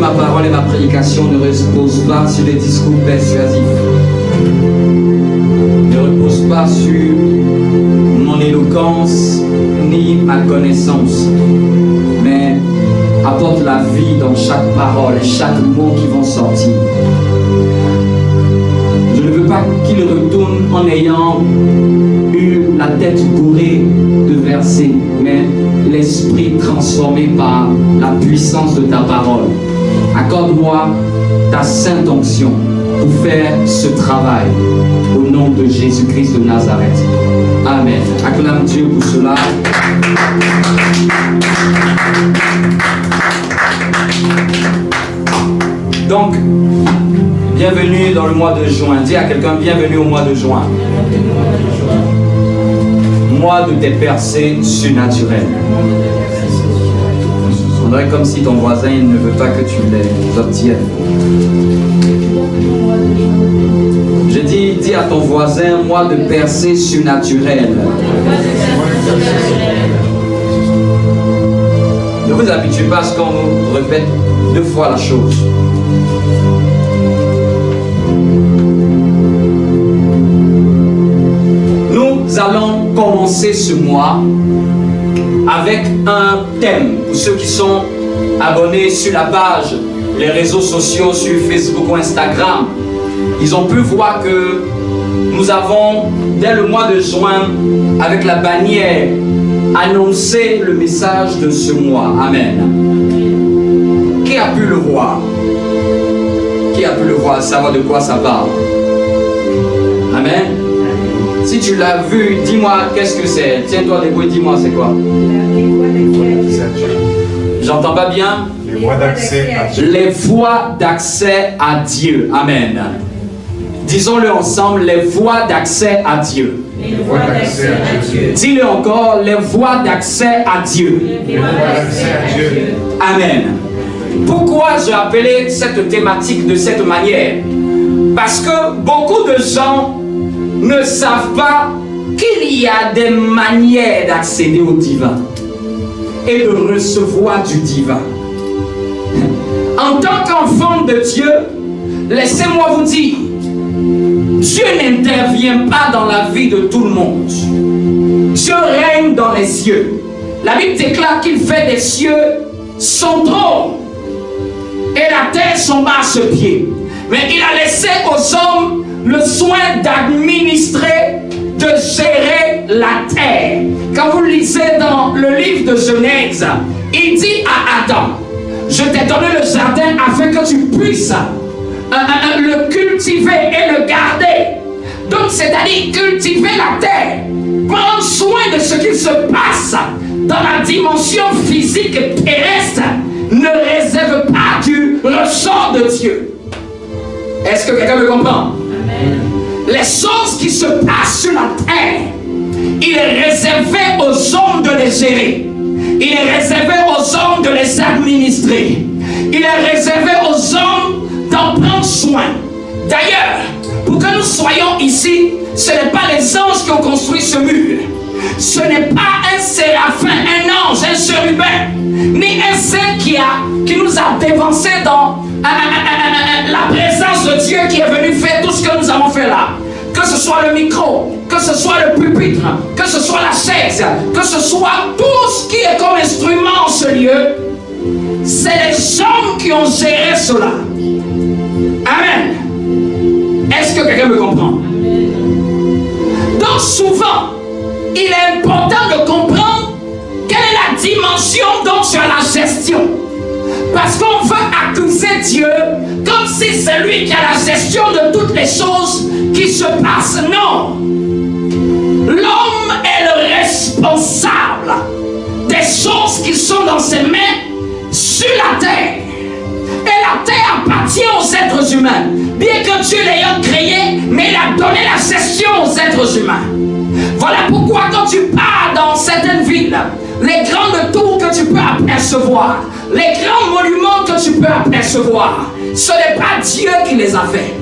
ma parole et ma prédication ne reposent pas sur des discours persuasifs, ne reposent pas sur mon éloquence ni ma connaissance, mais apporte la vie dans chaque parole et chaque mot qui vont sortir. Je ne veux pas qu'il retourne en ayant eu la tête bourrée de versets, mais l'esprit transformé par la puissance de ta parole. Accorde-moi ta sainte onction pour faire ce travail au nom de Jésus-Christ de Nazareth. Amen. Acclame Dieu pour cela. Donc, bienvenue dans le mois de juin. Dis à quelqu'un, bienvenue au mois de juin. Mois de tes percées surnaturelles. On dirait comme si ton voisin ne veut pas que tu les obtiennes. Je dis à ton voisin, mois de percées surnaturelles. Ne vous habituez pas à ce qu'on vous répète 2 fois la chose. Nous allons commencer ce mois avec un thème. Pour ceux qui sont abonnés sur la page, les réseaux sociaux, sur Facebook ou Instagram, ils ont pu voir que nous avons, dès le mois de juin, avec la bannière, annoncé le message de ce mois. Amen. Qui a pu le voir? Qui a pu le voir, savoir de quoi ça parle? Amen. Si tu l'as vu, dis-moi qu'est-ce que c'est. Tiens-toi debout et dis-moi c'est quoi. J'entends pas bien. Les voies d'accès à Dieu. Les voies d'accès à Dieu. Amen. Disons-le ensemble, les voies d'accès à Dieu. Les voies d'accès à Dieu. Dis-le encore, les voies d'accès à Dieu. Les voies d'accès à Dieu. Amen. Pourquoi j'ai appelé cette thématique de cette manière? Parce que beaucoup de gens ne savent pas qu'il y a des manières d'accéder au divin et de recevoir du divin. En tant qu'enfant de Dieu, laissez-moi vous dire, Dieu n'intervient pas dans la vie de tout le monde. Dieu règne dans les cieux. La Bible déclare qu'il fait des cieux son trône et la terre son marchepied. Mais il a laissé aux hommes le soin d'administrer, de gérer la terre. Quand vous lisez dans le livre de Genèse, il dit à Adam, je t'ai donné le jardin afin que tu puisses le cultiver et le garder. Donc c'est-à-dire cultiver la terre, prendre soin de ce qui se passe dans la dimension physique et terrestre, ne réserve pas du ressort de Dieu. Est-ce que quelqu'un me comprend? Amen. Les choses qui se passent sur la terre, il est réservé aux hommes de les gérer. Il est réservé aux hommes de les administrer. Il est réservé aux hommes d'en prendre soin. D'ailleurs, pour que nous soyons ici, ce n'est pas les anges qui ont construit ce mur. Ce n'est pas un séraphin, un ange, un chérubin, ni un saint qui nous a dévancés dans la présence de Dieu qui est venu faire tout ce que nous avons fait là. Que ce soit le micro, que ce soit le pupitre, que ce soit la chaise, que ce soit tout ce qui est comme instrument en ce lieu, c'est les hommes qui ont géré cela. Amen. Est-ce que quelqu'un me comprend? Donc souvent, il est important de comprendre quelle est la dimension dont tu as la gestion. Parce qu'on veut accuser Dieu comme si c'est lui qui a la gestion de toutes les choses qui se passent. Non. L'homme est le responsable des choses qui sont dans ses mains sur la terre. Et la terre appartient aux êtres humains. Bien que Dieu l'ayant créé, mais il a donné la gestion aux êtres humains. Voilà pourquoi quand tu pars dans certaines villes, les grandes tours que tu peux apercevoir, les grands monuments que tu peux apercevoir, ce n'est pas Dieu qui les a faits.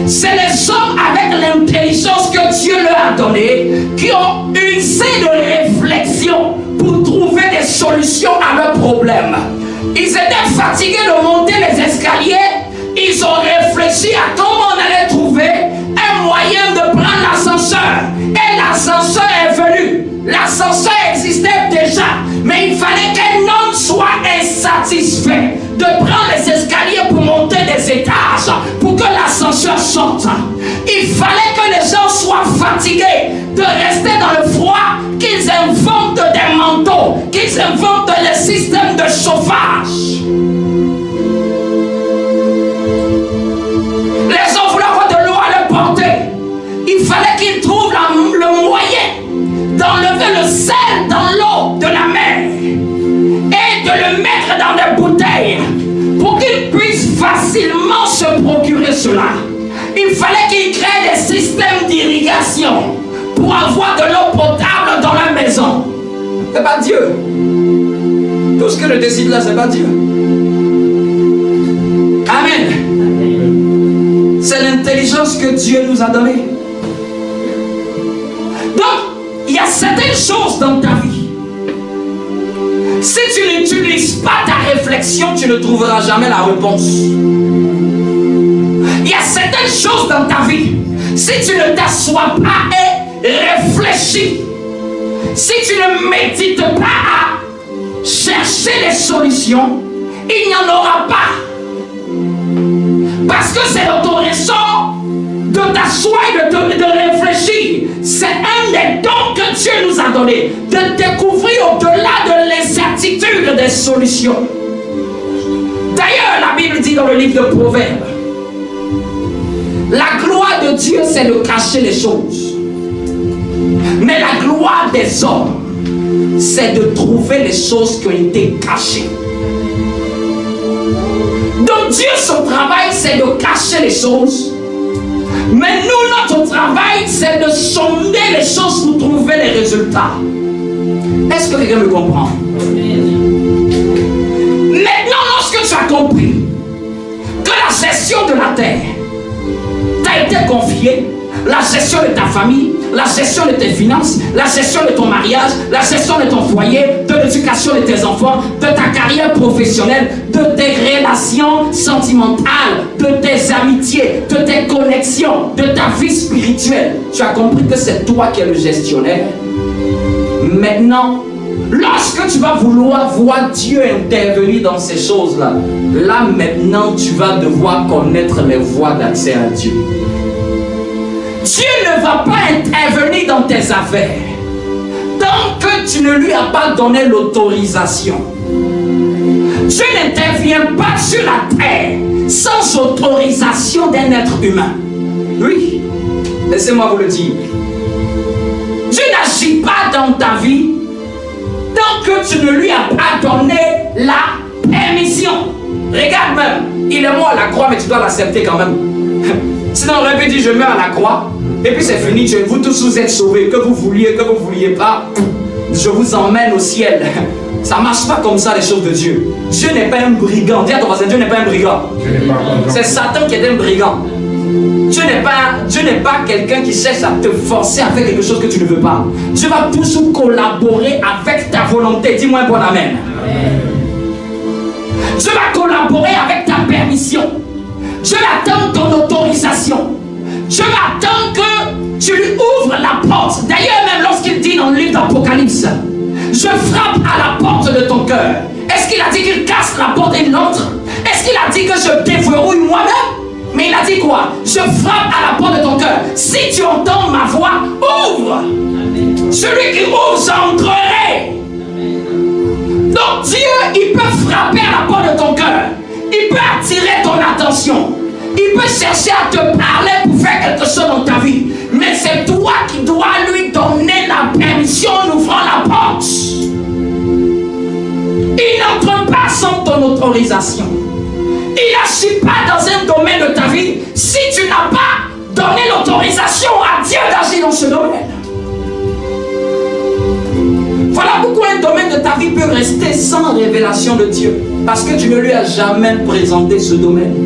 C'est les hommes avec l'intelligence que Dieu leur a donnée qui ont usé de réflexion pour trouver des solutions à leurs problèmes. Ils étaient fatigués de monter les escaliers. Ils ont réfléchi à comment on allait trouver un moyen de prendre l'ascenseur. Et l'ascenseur est venu. L'ascenseur existait déjà. Mais il fallait qu'un homme soit insatisfait de prendre les escaliers pour monter des étages, pour que l'ascenseur sorte. Il fallait que les gens soient fatigués de rester dans le froid, qu'ils inventent des manteaux, qu'ils inventent les systèmes de chauffage. Les gens voulaient avoir de l'eau à leur portée. Il fallait qu'ils trouvent le moyen d'enlever le sel dans l'eau de la mer et de le mettre dans des bouteilles pour qu'ils puissent facilement se procurer cela. Il fallait qu'ils créent des systèmes d'irrigation pour avoir de l'eau potable dans la maison. C'est pas Dieu. Tout ce que je décide là, c'est pas Dieu. Amen. C'est l'intelligence que Dieu nous a donnée. Donc, il y a certaines choses dans ta vie. Si tu n'utilises pas ta réflexion, tu ne trouveras jamais la réponse. Il y a certaines choses dans ta vie. Si tu ne t'assois pas et réfléchis, si tu ne médites pas à chercher les solutions, il n'y en aura pas. Parce que c'est ton ressort de t'asseoir et de réfléchir. C'est un des dons que Dieu nous a donné, de découvrir au-delà de l'incertitude des solutions. D'ailleurs, la Bible dit dans le livre de Proverbes, la gloire de Dieu, c'est de cacher les choses. Mais la gloire des hommes, c'est de trouver les choses qui ont été cachées. Donc Dieu, son travail, c'est de cacher les choses. Mais nous, notre travail, c'est de sonder les choses pour trouver les résultats. Est-ce que quelqu'un me comprend? Maintenant, lorsque tu as compris que la gestion de la terre t'a été confiée, la gestion de ta famille, la gestion de tes finances, la gestion de ton mariage, la gestion de ton foyer, de l'éducation de tes enfants, de ta carrière professionnelle, de tes relations sentimentales, de tes amitiés, de tes connexions, de ta vie spirituelle. Tu as compris que c'est toi qui es le gestionnaire. Maintenant, lorsque tu vas vouloir voir Dieu intervenir dans ces choses-là, là maintenant tu vas devoir connaître les voies d'accès à Dieu. Dieu ne va pas intervenir dans tes affaires tant que tu ne lui as pas donné l'autorisation. Dieu n'intervient pas sur la terre sans autorisation d'un être humain. Oui, laissez-moi vous le dire. Dieu n'agit pas dans ta vie tant que tu ne lui as pas donné la permission. Regarde même, il est mort à la croix, mais tu dois l'accepter quand même. Sinon on aurait pu dire je meurs à la croix et puis c'est fini, vous tous vous êtes sauvés, que vous vouliez pas, je vous emmène au ciel. Ça ne marche pas comme ça les choses de Dieu. Dieu n'est pas un brigand. Dis à ton voisin, Dieu n'est pas un brigand. C'est Satan qui est un brigand. Dieu n'est pas quelqu'un qui cherche à te forcer à faire quelque chose que tu ne veux pas. Dieu va toujours collaborer avec ta volonté. Dis-moi un bon amen. Dieu va collaborer avec ta permission. Dieu attend ton autorisation. Dieu attend que tu lui ouvres la porte. D'ailleurs, même lorsqu'il dit dans le livre d'Apocalypse, je frappe à la porte de ton cœur. Est-ce qu'il a dit qu'il casse la porte et l'autre? Est-ce qu'il a dit que je déverrouille moi-même? Mais il a dit quoi? Je frappe à la porte de ton cœur. Si tu entends ma voix, ouvre. Amen. Celui qui ouvre, j'entrerai. Donc Dieu, il peut frapper à la porte de ton cœur. Il peut attirer ton attention. Il peut chercher à te parler pour faire quelque chose dans ta vie. Mais c'est toi qui dois lui donner la permission en ouvrant la porte. Il n'entre pas sans ton autorisation. Il n'agit pas dans un domaine de ta vie si tu n'as pas donné l'autorisation à Dieu d'agir dans ce domaine. Voilà pourquoi un domaine de ta vie peut rester sans révélation de Dieu. Parce que tu ne lui as jamais présenté ce domaine.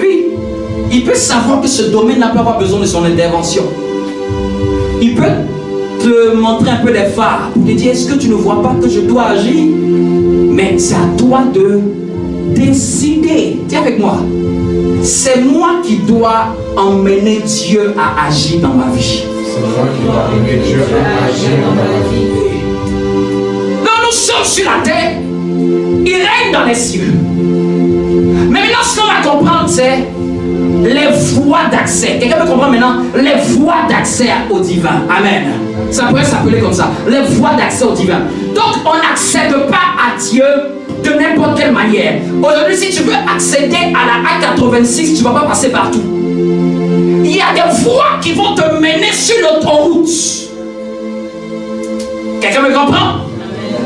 Oui, il peut savoir que ce domaine n'a pas besoin de son intervention. Il peut te montrer un peu les phares pour te dire, est-ce que tu ne vois pas que je dois agir? Mais c'est à toi de décider. Dis avec moi. C'est moi qui dois emmener Dieu à agir dans ma vie. C'est moi qui dois emmener Dieu à agir dans ma vie. Non, nous sommes sur la terre. Il règne dans les cieux. Mais maintenant, ce qu'on va comprendre, c'est les voies d'accès. Quelqu'un peut comprendre maintenant les voies d'accès au divin. Amen. Ça pourrait s'appeler comme ça. Les voies d'accès au divin. Donc, on n'accède pas à Dieu de n'importe quelle manière. Aujourd'hui, si tu veux accéder à la A86, tu ne vas pas passer partout. Il y a des voies qui vont te mener sur l'autoroute. Quelqu'un me comprend?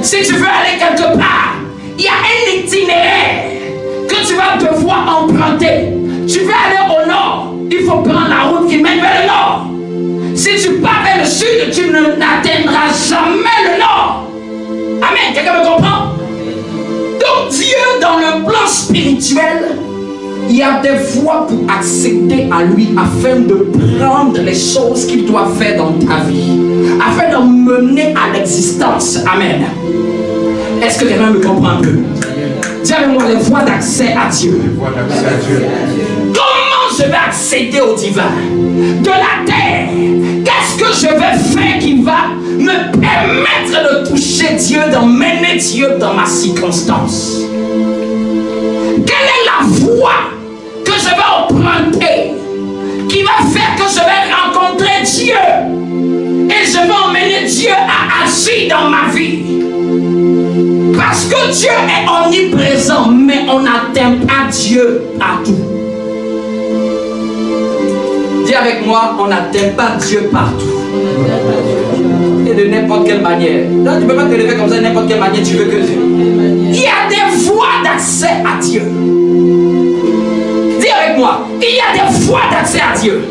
Si tu veux aller quelque part, il y a un itinéraire que tu vas devoir emprunter. Tu veux aller au nord, il faut prendre la route qui mène vers le nord. Si tu pars vers le sud, tu n'atteindras jamais le nord. Amen. Quelqu'un me comprend? Donc Dieu, dans le plan spirituel, il y a des voies pour accéder à lui afin de prendre les choses qu'il doit faire dans ta vie, afin de mener à l'existence. Amen. Est-ce que quelqu'un me comprend un peu? Dis avec moi les voies d'accès à Dieu. Comment je vais accéder au divin? De la terre, qu'est-ce que je vais faire qui va me permettre de toucher Dieu, d'emmener Dieu dans ma circonstance? Quelle est la voie que je vais emprunter qui va faire que je vais rencontrer Dieu et je vais emmener Dieu à agir dans ma vie? Parce que Dieu est omniprésent, mais on n'atteint pas Dieu partout. Dis avec moi, on n'atteint pas Dieu partout. Et de n'importe quelle manière. Donc, tu ne peux pas te lever comme ça de n'importe quelle manière tu veux que Dieu. Il y a des voies d'accès à Dieu. Dis avec moi, il y a des voies d'accès à Dieu.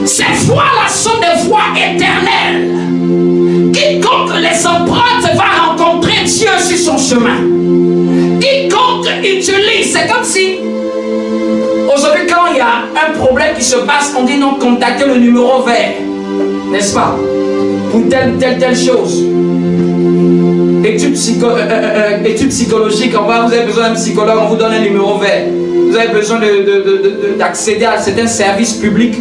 Ces voies-là sont des voies éternelles. Quiconque les emprunte va rencontrer Dieu sur son chemin. Quiconque utilise, c'est comme si aujourd'hui quand il y a un problème qui se passe, on dit non, contactez le numéro vert, n'est-ce pas? Pour telle chose. Étude psychologique, vous avez besoin d'un psychologue, on vous donne un numéro vert. Vous avez besoin d'accéder à certains services publics,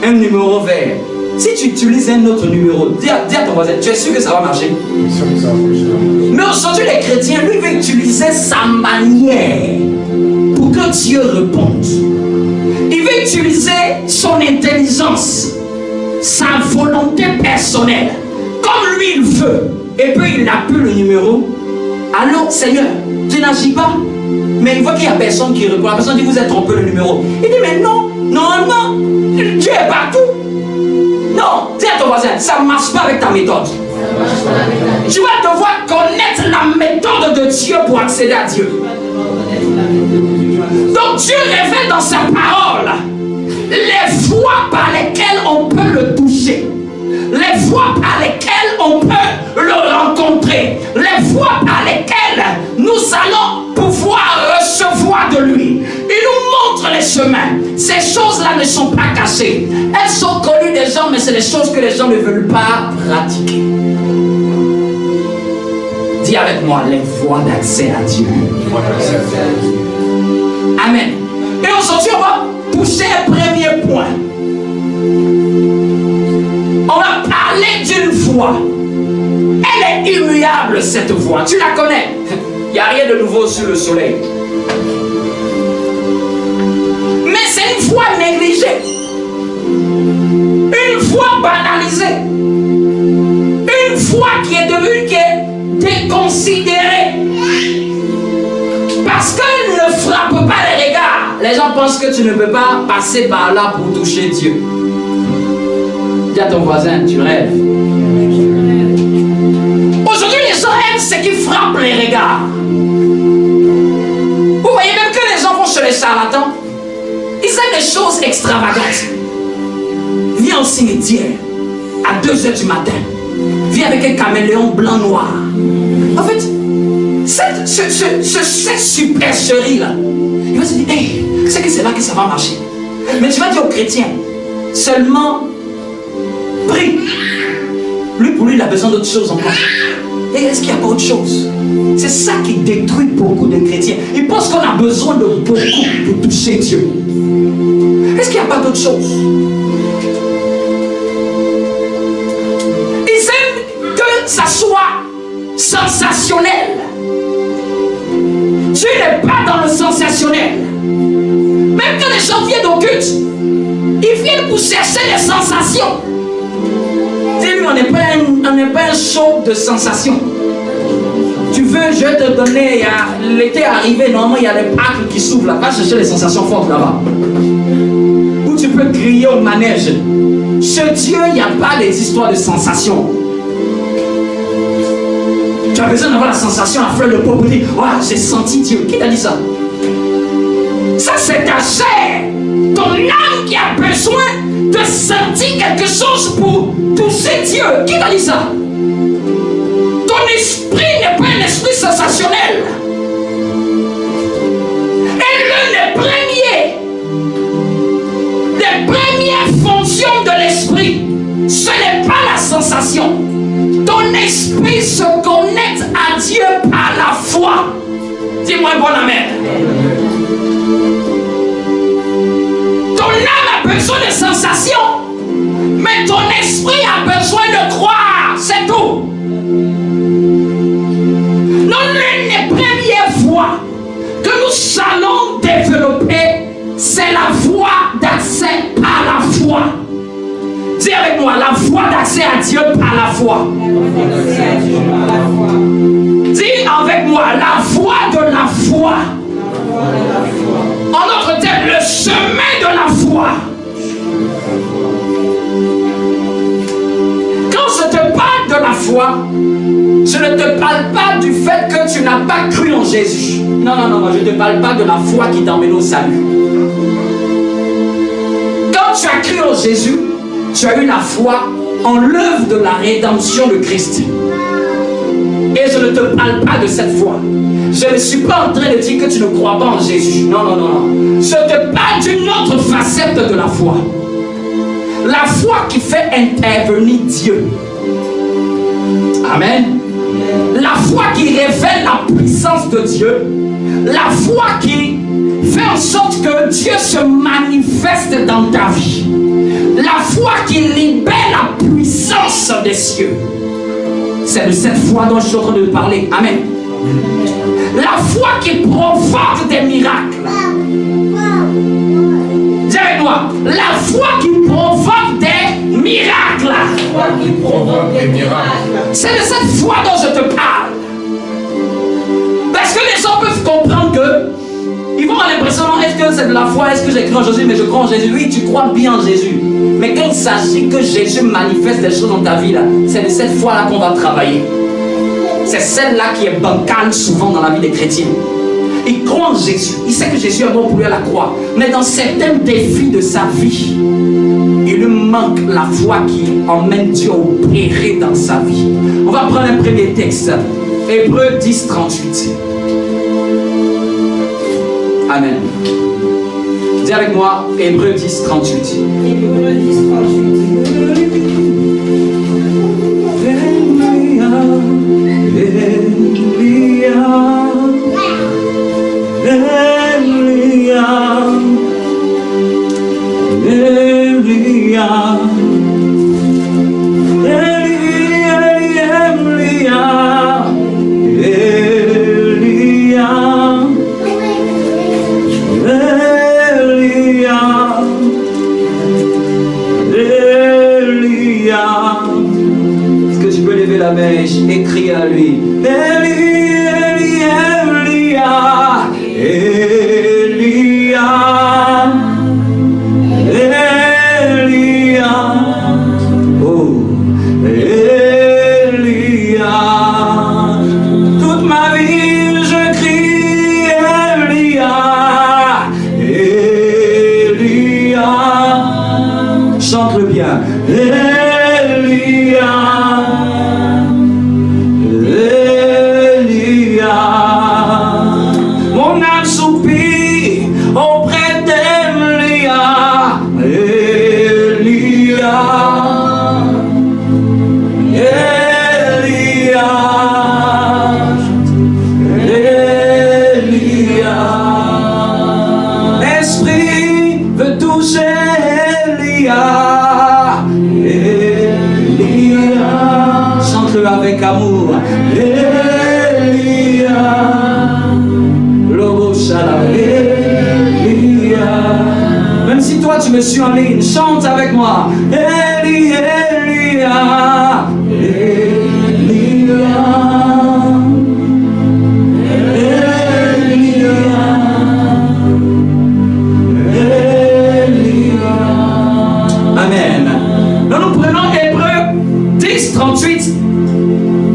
un numéro vert. Si tu utilises un autre numéro, dis à ton voisin, tu es sûr que ça va marcher? Mais aujourd'hui, les chrétiens, lui, veut utiliser sa manière pour que Dieu réponde. Il veut utiliser son intelligence, sa volonté personnelle, comme lui il veut. Et puis il appelle le numéro. Allô, Seigneur, tu n'agis pas? Mais il voit qu'il n'y a personne qui répond. La personne dit, vous êtes trompé le numéro. Il dit, mais non, Dieu est partout. Non, dis à ton voisin, ça ne marche pas avec ta méthode. Tu vas devoir connaître la méthode de Dieu pour accéder à Dieu. Donc Dieu révèle dans sa parole les voies par lesquelles on peut le toucher, les voies par lesquelles on peut le rencontrer, les voies par lesquelles nous allons pouvoir recevoir de lui. Il nous montre les chemins. Ces choses-là ne sont pas cachées. Elles sont connues des gens, mais c'est des choses que les gens ne veulent pas pratiquer. Dis avec moi les voies d'accès à Dieu. Amen. Et aujourd'hui, on va toucher un premier point. On va parler d'une voie. Elle est immuable, cette voie. Tu la connais. Il n'y a rien de nouveau sous le soleil. Mais c'est une voie négligée. Une voie banalisée. Une voie qui est devenue déconsidérée. Parce qu'elle ne frappe pas les regards. Les gens pensent que tu ne peux pas passer par là pour toucher Dieu. Dis à ton voisin, tu rêves. Aujourd'hui, les gens aiment ce qui frappe les regards. Vous voyez même que les gens vont chez les charlatans. Ils aiment des choses extravagantes. Viens au cimetière à 2h du matin. Viens avec un caméléon blanc-noir. En fait, cette supercherie-là, il va se dire, hey, c'est que c'est là que ça va marcher. Mais tu vas dire aux chrétiens, seulement prie. Lui, pour lui, il a besoin d'autre chose encore. Et est-ce qu'il n'y a pas autre chose? C'est ça qui détruit beaucoup de chrétiens. Ils pensent qu'on a besoin de beaucoup pour toucher Dieu. Est-ce qu'il n'y a pas d'autre chose? Ils aiment que ça soit sensationnel. Dieu n'est pas dans le sensationnel. Même quand les gens viennent au culte, ils viennent pour chercher les sensations. Dis-lui, on n'est pas un show de sensations. Tu veux, je vais te donner, l'été arrivé, normalement il y a les actes qui s'ouvrent là, va chercher les sensations fortes là-bas. Ou tu peux crier au manège. Chez Dieu, il n'y a pas les histoires de sensations. Tu as besoin d'avoir la sensation, la fleur de peau pour dire, oh, j'ai senti Dieu. Qui t'a dit ça? Ça, c'est ta chair, ton âme qui a besoin de sentir quelque chose pour toucher Dieu. Qui t'a dit ça? Ton esprit n'est pas un esprit sensationnel. Et l'un des premières fonctions de l'esprit, ce n'est pas la sensation. Ton esprit se connecte à Dieu par la foi. Dis-moi un bon amen. Ton âme a besoin de sensations, mais ton esprit a besoin de croire. C'est tout. Non, l'une des premières voies que nous allons développer, c'est la voie d'accès à la foi. Dis avec moi, la voie d'accès à Dieu par la foi. Dis avec moi, la voie de la foi. En d'autres termes, le chemin de la foi. Quand je te parle de la foi, je ne te parle pas du fait que tu n'as pas cru en Jésus. Non, je ne te parle pas de la foi qui t'emmène au salut. Quand tu as cru en Jésus, tu as eu la foi en l'œuvre de la rédemption de Christ. Et je ne te parle pas de cette foi. Je ne suis pas en train de dire que tu ne crois pas en Jésus. Non. Je te parle d'une autre facette de la foi. La foi qui fait intervenir Dieu. Amen. La foi qui révèle la puissance de Dieu. La foi qui fait en sorte que Dieu se manifeste dans ta vie. La foi qui libère la puissance des cieux. C'est de cette foi dont je suis en train de parler. Amen. La foi qui provoque des miracles. Dis avec moi. La foi qui provoque des miracles. La foi qui provoque des miracles. C'est de cette foi dont je te parle. Parce que les gens peuvent comprendre que ils vont avoir l'impression, est-ce que c'est de la foi, est-ce que j'ai cru en Jésus, mais je crois en Jésus. Oui, tu crois bien en Jésus. Mais quand il s'agit que Jésus manifeste des choses dans ta vie, là, c'est de cette foi-là qu'on va travailler. C'est celle-là qui est bancale souvent dans la vie des chrétiens. Il croit en Jésus. Il sait que Jésus est mort pour lui à la croix. Mais dans certains défis de sa vie, il lui manque la foi qui emmène Dieu à opérer dans sa vie. On va prendre un premier texte. Hébreux 10, 38. Amen. Dis avec moi, Hébreux 10, 38. Hébreux 10, 38. Est-ce que tu peux lever la main et crier à lui? Chante-le bien. Mon âme soupire auprès d'Elia. Elia. Alléluia. Même si toi tu me suis en ligne, chante avec moi. Alléluia. Alléluia. Amen. Nous prenons Hébreux 10:38.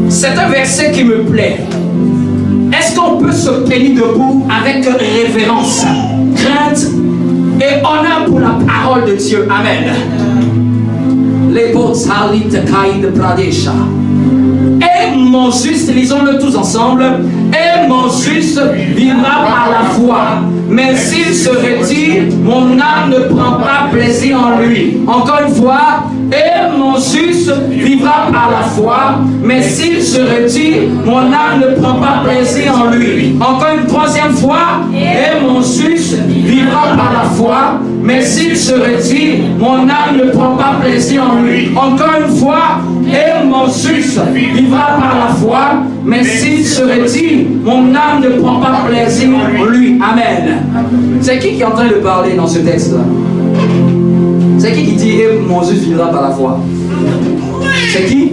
C'est un verset qui me plaît. Est-ce qu'on peut se tenir debout avec révérence, crainte et honneur pour la parole de Dieu? Amen. Les Botsalit Kaïd Pradesha. Et mon juste, lisons-le tous ensemble. Et mon juste vivra par la foi. Mais s'il se retire, mon âme ne prend pas plaisir en lui. Encore une fois. Et mon juste vivra par la foi. Mais s'il se retire, mon âme ne prend pas plaisir en lui. Encore une troisième fois. Et mon juste vivra par la foi. Mais s'il se retire, mon âme ne prend pas plaisir en lui. Encore une fois. Et mon juste vivra par la foi. Mais s'il se retire, mon âme ne prend pas plaisir en lui. Amen. C'est qui est en train de parler dans ce texte-là? C'est qui dit et mon juste vivra par la foi? C'est qui?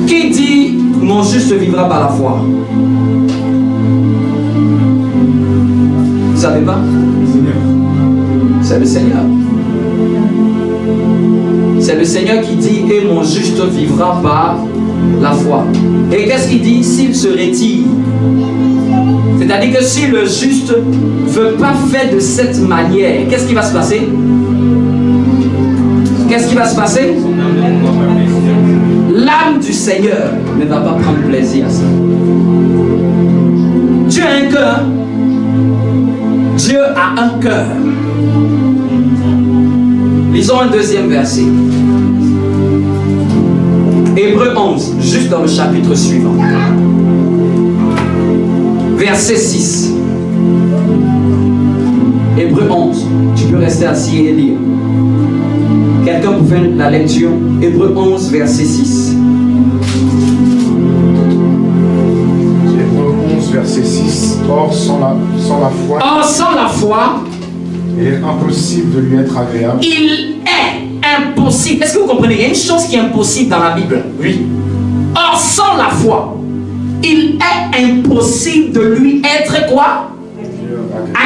Qui dit mon juste vivra par la foi? Vous savez pas? C'est le Seigneur. C'est le Seigneur qui dit et mon juste vivra par la foi. Et qu'est-ce qu'il dit? S'il se retire. C'est-à-dire que si le juste ne veut pas faire de cette manière, qu'est-ce qui va se passer? Qu'est-ce qui va se passer? L'âme du Seigneur ne va pas prendre plaisir à ça. Dieu a un cœur. Dieu a un cœur. Lisons un deuxième verset. Hébreux 11, juste dans le chapitre suivant. Verset 6. Hébreux 11. Tu peux rester assis et lire. Quelqu'un pour faire la lecture? Hébreux 11, verset 6. Hébreux 11, verset 6. Or, sans la foi, il est impossible de lui être agréable. Il est impossible. Est-ce que vous comprenez? Il y a une chose qui est impossible dans la Bible. Oui. Or, sans la foi, il est impossible de lui être quoi?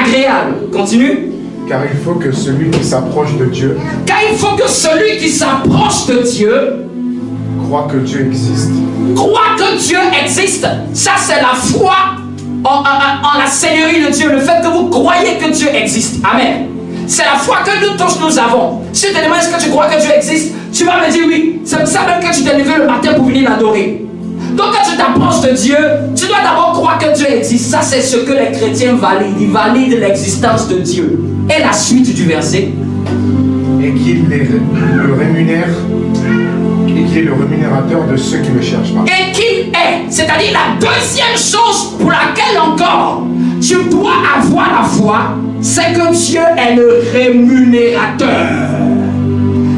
Agréable. Continue. Car il faut que celui qui s'approche de Dieu, Car il faut que celui qui s'approche de Dieu croit que Dieu existe. croit que Dieu existe. Ça, c'est la foi en la Seigneurie de Dieu. Le fait que vous croyez que Dieu existe. Amen. C'est la foi que nous tous nous avons. Si je te demande est-ce que tu crois que Dieu existe, tu vas me dire oui. C'est pour ça même que tu t'es levé le matin pour venir l'adorer. Donc quand tu t'approches de Dieu, tu dois d'abord croire que Dieu existe. Ça, c'est ce que les chrétiens valident. Ils valident l'existence de Dieu. Et la suite du verset. Et qu'il le rémunère, et qu'il est le rémunérateur de ceux qui le cherchent. Et qu'il est, c'est-à-dire la deuxième chose pour laquelle encore tu dois avoir la foi, c'est que Dieu est le rémunérateur.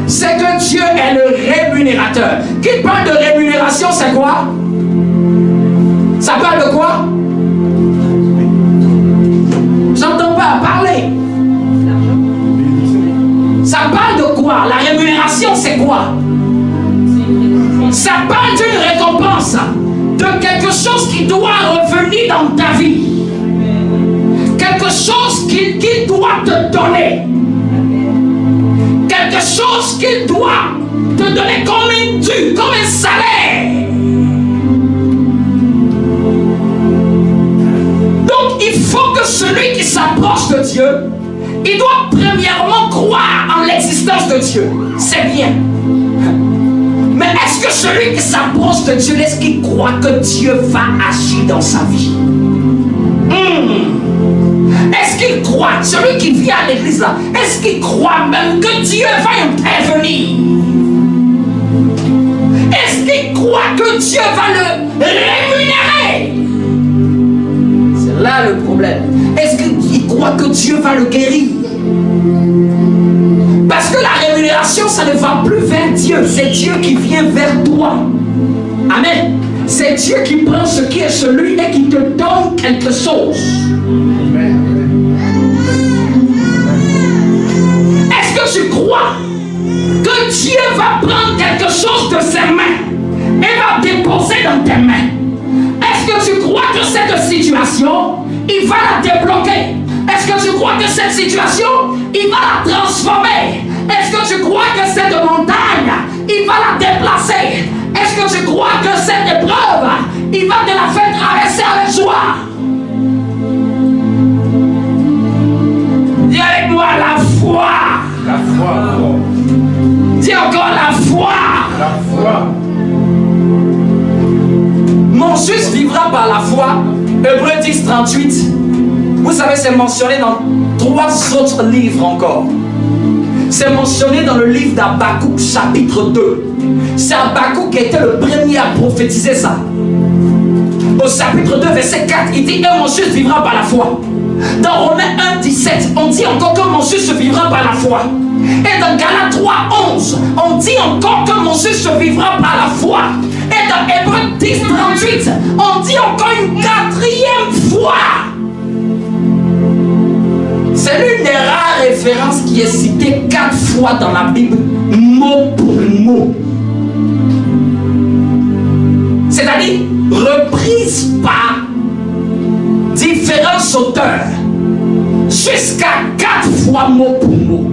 C'est que Dieu est le rémunérateur. Qui parle de rémunération, c'est quoi? Ça parle de quoi? J'entends pas parler. Ça parle de quoi? La rémunération, c'est quoi? Ça parle d'une récompense, de quelque chose qui doit revenir dans ta vie. Quelque chose qu'il doit te donner. Quelque chose qu'il doit te donner comme un dû, comme un salaire. Donc il faut que celui qui s'approche de Dieu, il doit premièrement croire en l'existence de Dieu. C'est bien. Mais est-ce que celui qui s'approche de Dieu, est-ce qu'il croit que Dieu va agir dans sa vie? Est-ce qu'il croit, celui qui vient à l'église là, est-ce qu'il croit même que Dieu va intervenir? Est-ce qu'il croit que Dieu va le rémunérer? C'est là le problème. Est-ce qu'il croit que Dieu va le guérir? Parce que la rémunération, ça ne va plus vers Dieu. C'est Dieu qui vient vers toi. Amen. C'est Dieu qui prend ce qui est celui et qui te donne quelque chose. Est-ce que tu crois que Dieu va prendre quelque chose de ses mains et va déposer dans tes mains? Est-ce que tu crois que cette situation, il va la débloquer? Est-ce que tu crois que cette situation, il va la transformer? Est-ce que tu crois que cette montagne, il va la déplacer? Est-ce que tu crois que cette épreuve, il va te la faire traverser avec joie? Dis avec moi la foi. La foi. Dis encore la foi. La foi. Mon juste vivra par la foi. Hébreux 10, 38. Vous savez, c'est mentionné dans 3 autres livres encore. C'est mentionné dans le livre d'Habakkuk chapitre 2. C'est Habakkuk qui était le premier à prophétiser ça. Au chapitre 2, verset 4, il dit « Et mon juste vivra par la foi ». Dans Romains 1, 17, on dit encore que mon juste vivra par la foi. Et dans Galates 3, 11, on dit encore que mon juste vivra par la foi. Et dans Hébreux 10, 38, on dit encore une 4e fois. C'est l'une des rares références qui est citée 4 fois dans la Bible, mot pour mot. C'est-à-dire reprise par différents auteurs, jusqu'à 4 fois mot pour mot.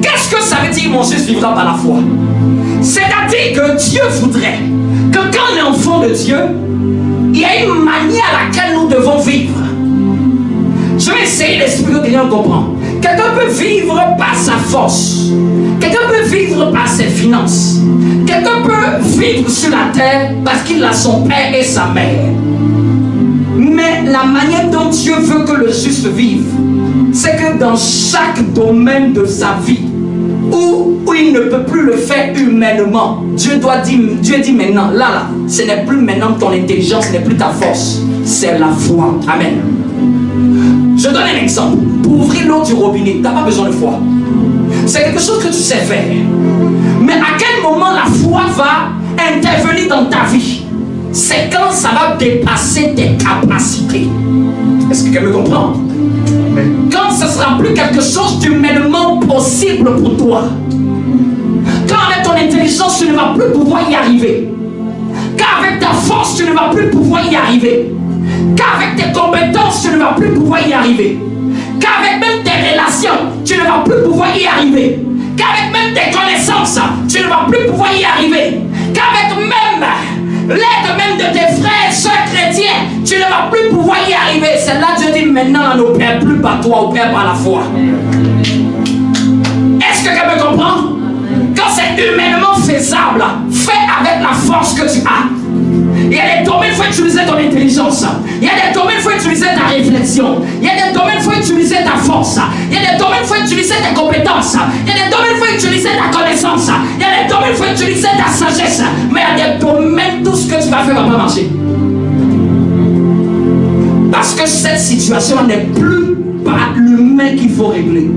Qu'est-ce que ça veut dire, mon juste vivra par la foi? C'est-à-dire que Dieu voudrait que quand on est enfant de Dieu, il y a une manière à laquelle nous devons vivre. Je vais essayer d'expliquer que quelqu'un comprend. Quelqu'un peut vivre par sa force. Quelqu'un peut vivre par ses finances. Quelqu'un peut vivre sur la terre parce qu'il a son père et sa mère. Mais la manière dont Dieu veut que le juste vive, c'est que dans chaque domaine de sa vie, où il ne peut plus le faire humainement, Dieu dit maintenant, là, ce n'est plus maintenant ton intelligence, ce n'est plus ta force, c'est la foi. Amen. Je donne un exemple. Pour ouvrir l'eau du robinet, tu n'as pas besoin de foi. C'est quelque chose que tu sais faire. Mais à quel moment la foi va intervenir dans ta vie? C'est quand ça va dépasser tes capacités. Est-ce que quelqu'un me comprend? Quand ce ne sera plus quelque chose d'humainement possible pour toi. Quand avec ton intelligence, tu ne vas plus pouvoir y arriver. Qu'avec ta force, tu ne vas plus pouvoir y arriver. Qu'avec tes compétences, tu ne vas plus pouvoir y arriver. Qu'avec même tes relations, tu ne vas plus pouvoir y arriver. Qu'avec même tes connaissances, tu ne vas plus pouvoir y arriver. Qu'avec même l'aide même de tes frères et soeurs chrétiens, tu ne vas plus pouvoir y arriver. C'est là que Dieu dit maintenant, on n'opère plus par toi, on opère par la foi. Est-ce que quelqu'un me comprend? Quand c'est humainement faisable, fais avec la force que tu as. Il y a des domaines, il faut utiliser ton intelligence. Il y a des domaines, il faut utiliser ta réflexion. Il y a des domaines, il faut utiliser ta force. Il y a des domaines, il faut utiliser tes compétences. Il y a des domaines, il faut utiliser ta connaissance. Il y a des domaines, il faut utiliser ta sagesse. Mais il y a des domaines, tout ce que tu vas faire ne va pas marcher. Parce que cette situation n'est plus par l'humain qu'il faut régler.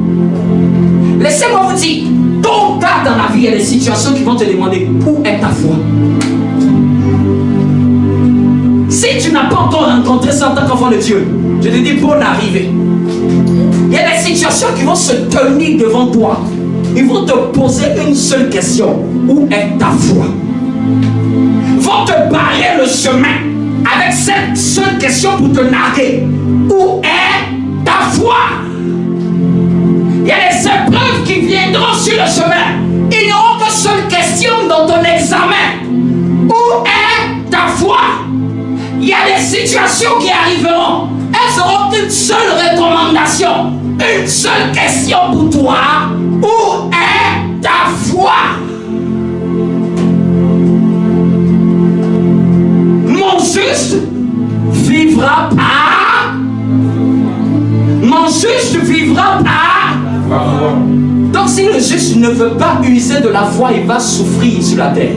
Laissez-moi vous dire, tôt ou tard dans la vie, il y a des situations qui vont te demander où est ta foi. Si tu n'as pas encore rencontré ça en tant qu'enfant de Dieu, je te dis bonne arrivée. Il y a des situations qui vont se tenir devant toi. Ils vont te poser une seule question. Où est ta foi? Ils vont te barrer le chemin avec cette seule question pour te narguer. Où est ta foi? Il y a des épreuves qui viendront sur le chemin. Il n'y aura qu'une seule question dans ton examen. Où est ta foi? Il y a des situations qui arriveront. Elles auront une seule recommandation, une seule question pour toi. Où est ta foi? Mon juste vivra par. Mon juste vivra par. Donc si le juste ne veut pas user de la foi, il va souffrir sur la terre.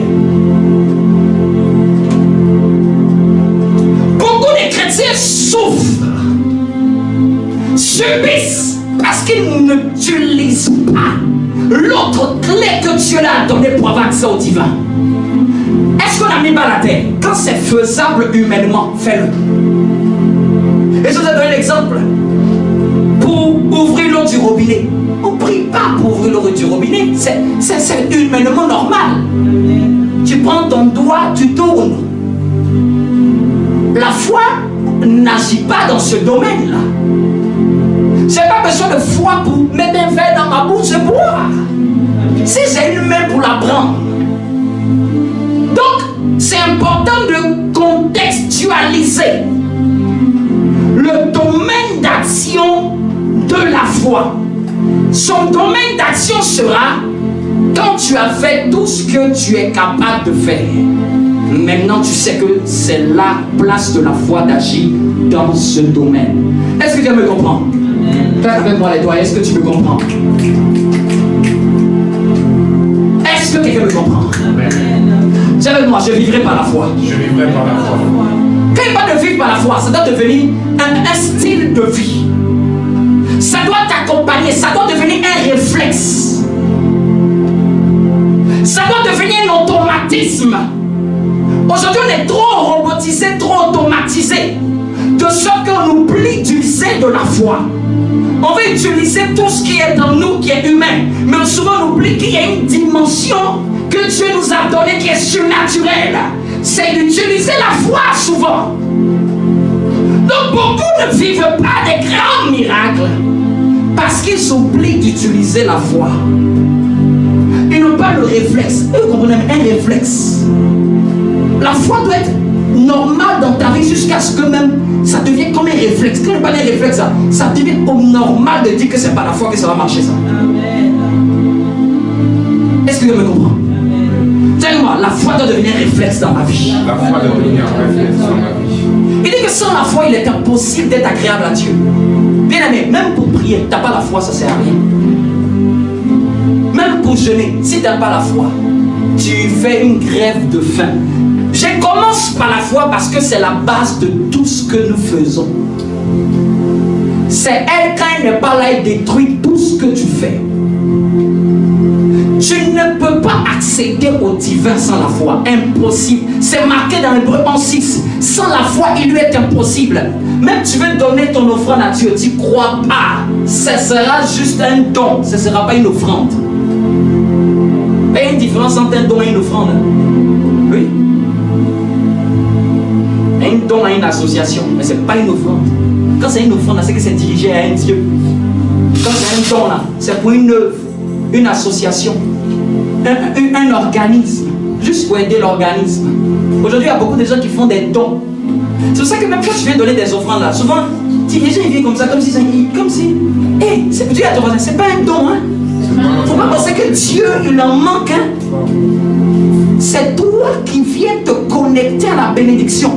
Chrétiens souffrent, subissent parce qu'ils n'utilisent pas l'autre clé que Dieu leur a donnée pour avoir accès au divin. Est-ce que Dieu n'a mis pas la terre. Quand c'est faisable humainement, fais-le. Et je vous ai donné l'exemple. Pour ouvrir l'eau du robinet. On ne prie pas pour ouvrir l'eau du robinet. C'est humainement normal. Tu prends ton doigt, tu tournes. La foi n'agit pas dans ce domaine-là. Je n'ai pas besoin de foi pour mettre un verre dans ma bouche et boire. Si j'ai une main pour la prendre. Donc, c'est important de contextualiser le domaine d'action de la foi. Son domaine d'action sera quand tu as fait tout ce que tu es capable de faire. Maintenant, tu sais que c'est la place de la foi d'agir dans ce domaine. Est-ce que tu me comprends? Fais avec moi les doigts, est-ce que tu me comprends? Est-ce que quelqu'un me comprend? Dis avec moi, je vivrai par la foi. Je vivrai par la foi. Quand il parle de vivre par la foi, ça doit devenir un style de vie. Ça doit t'accompagner, ça doit devenir un réflexe. Ça doit devenir un automatisme. Aujourd'hui, on est trop robotisé, trop automatisé, de sorte qu'on oublie d'utiliser de la foi. On veut utiliser tout ce qui est en nous, qui est humain, mais souvent on oublie qu'il y a une dimension que Dieu nous a donnée qui est surnaturelle. C'est d'utiliser la foi souvent. Donc beaucoup ne vivent pas des grands miracles parce qu'ils oublient d'utiliser la foi. Ils n'ont pas le réflexe. Vous comprenez, un réflexe. La foi doit être normale dans ta vie jusqu'à ce que même ça devienne comme un réflexe. Quand on parle d'un réflexe, ça devient normal de dire que c'est pas la foi que ça va marcher ça. Est-ce que vous me comprenez? Dis-moi, la foi doit devenir un réflexe dans ma vie. La foi doit devenir un réflexe dans ma vie. Il dit que sans la foi, il est impossible d'être agréable à Dieu. Bien aimé, même pour prier, tu n'as pas la foi, ça ne sert à rien. Même pour jeûner, si tu n'as pas la foi, tu fais une grève de faim. Je commence par la foi parce que c'est la base de tout ce que nous faisons. C'est elle, quand elle n'est pas là, elle détruit tout ce que tu fais. Tu ne peux pas accéder au divin sans la foi. Impossible. C'est marqué dans l'Hébreu 11:6. Sans la foi, il lui est impossible. Même tu veux donner ton offrande à Dieu, tu ne crois pas. Ce sera juste un don. Ce ne sera pas une offrande. Il y a une différence entre un don et une offrande. Oui. Un don à une association, mais ce n'est pas une offrande. Quand c'est une offrande, c'est que c'est dirigé à un Dieu. Quand c'est un don, c'est pour une œuvre, une association, un organisme, juste pour aider l'organisme. Aujourd'hui, il y a beaucoup de gens qui font des dons. C'est pour ça que même quand tu viens donner des offrandes là, souvent, les gens viennent comme ça, comme si, hey, c'est Dieu à ton voisin, c'est pas un don, hein. Faut pas penser que Dieu, il en manque, hein. C'est toi qui viens te connecter à la bénédiction.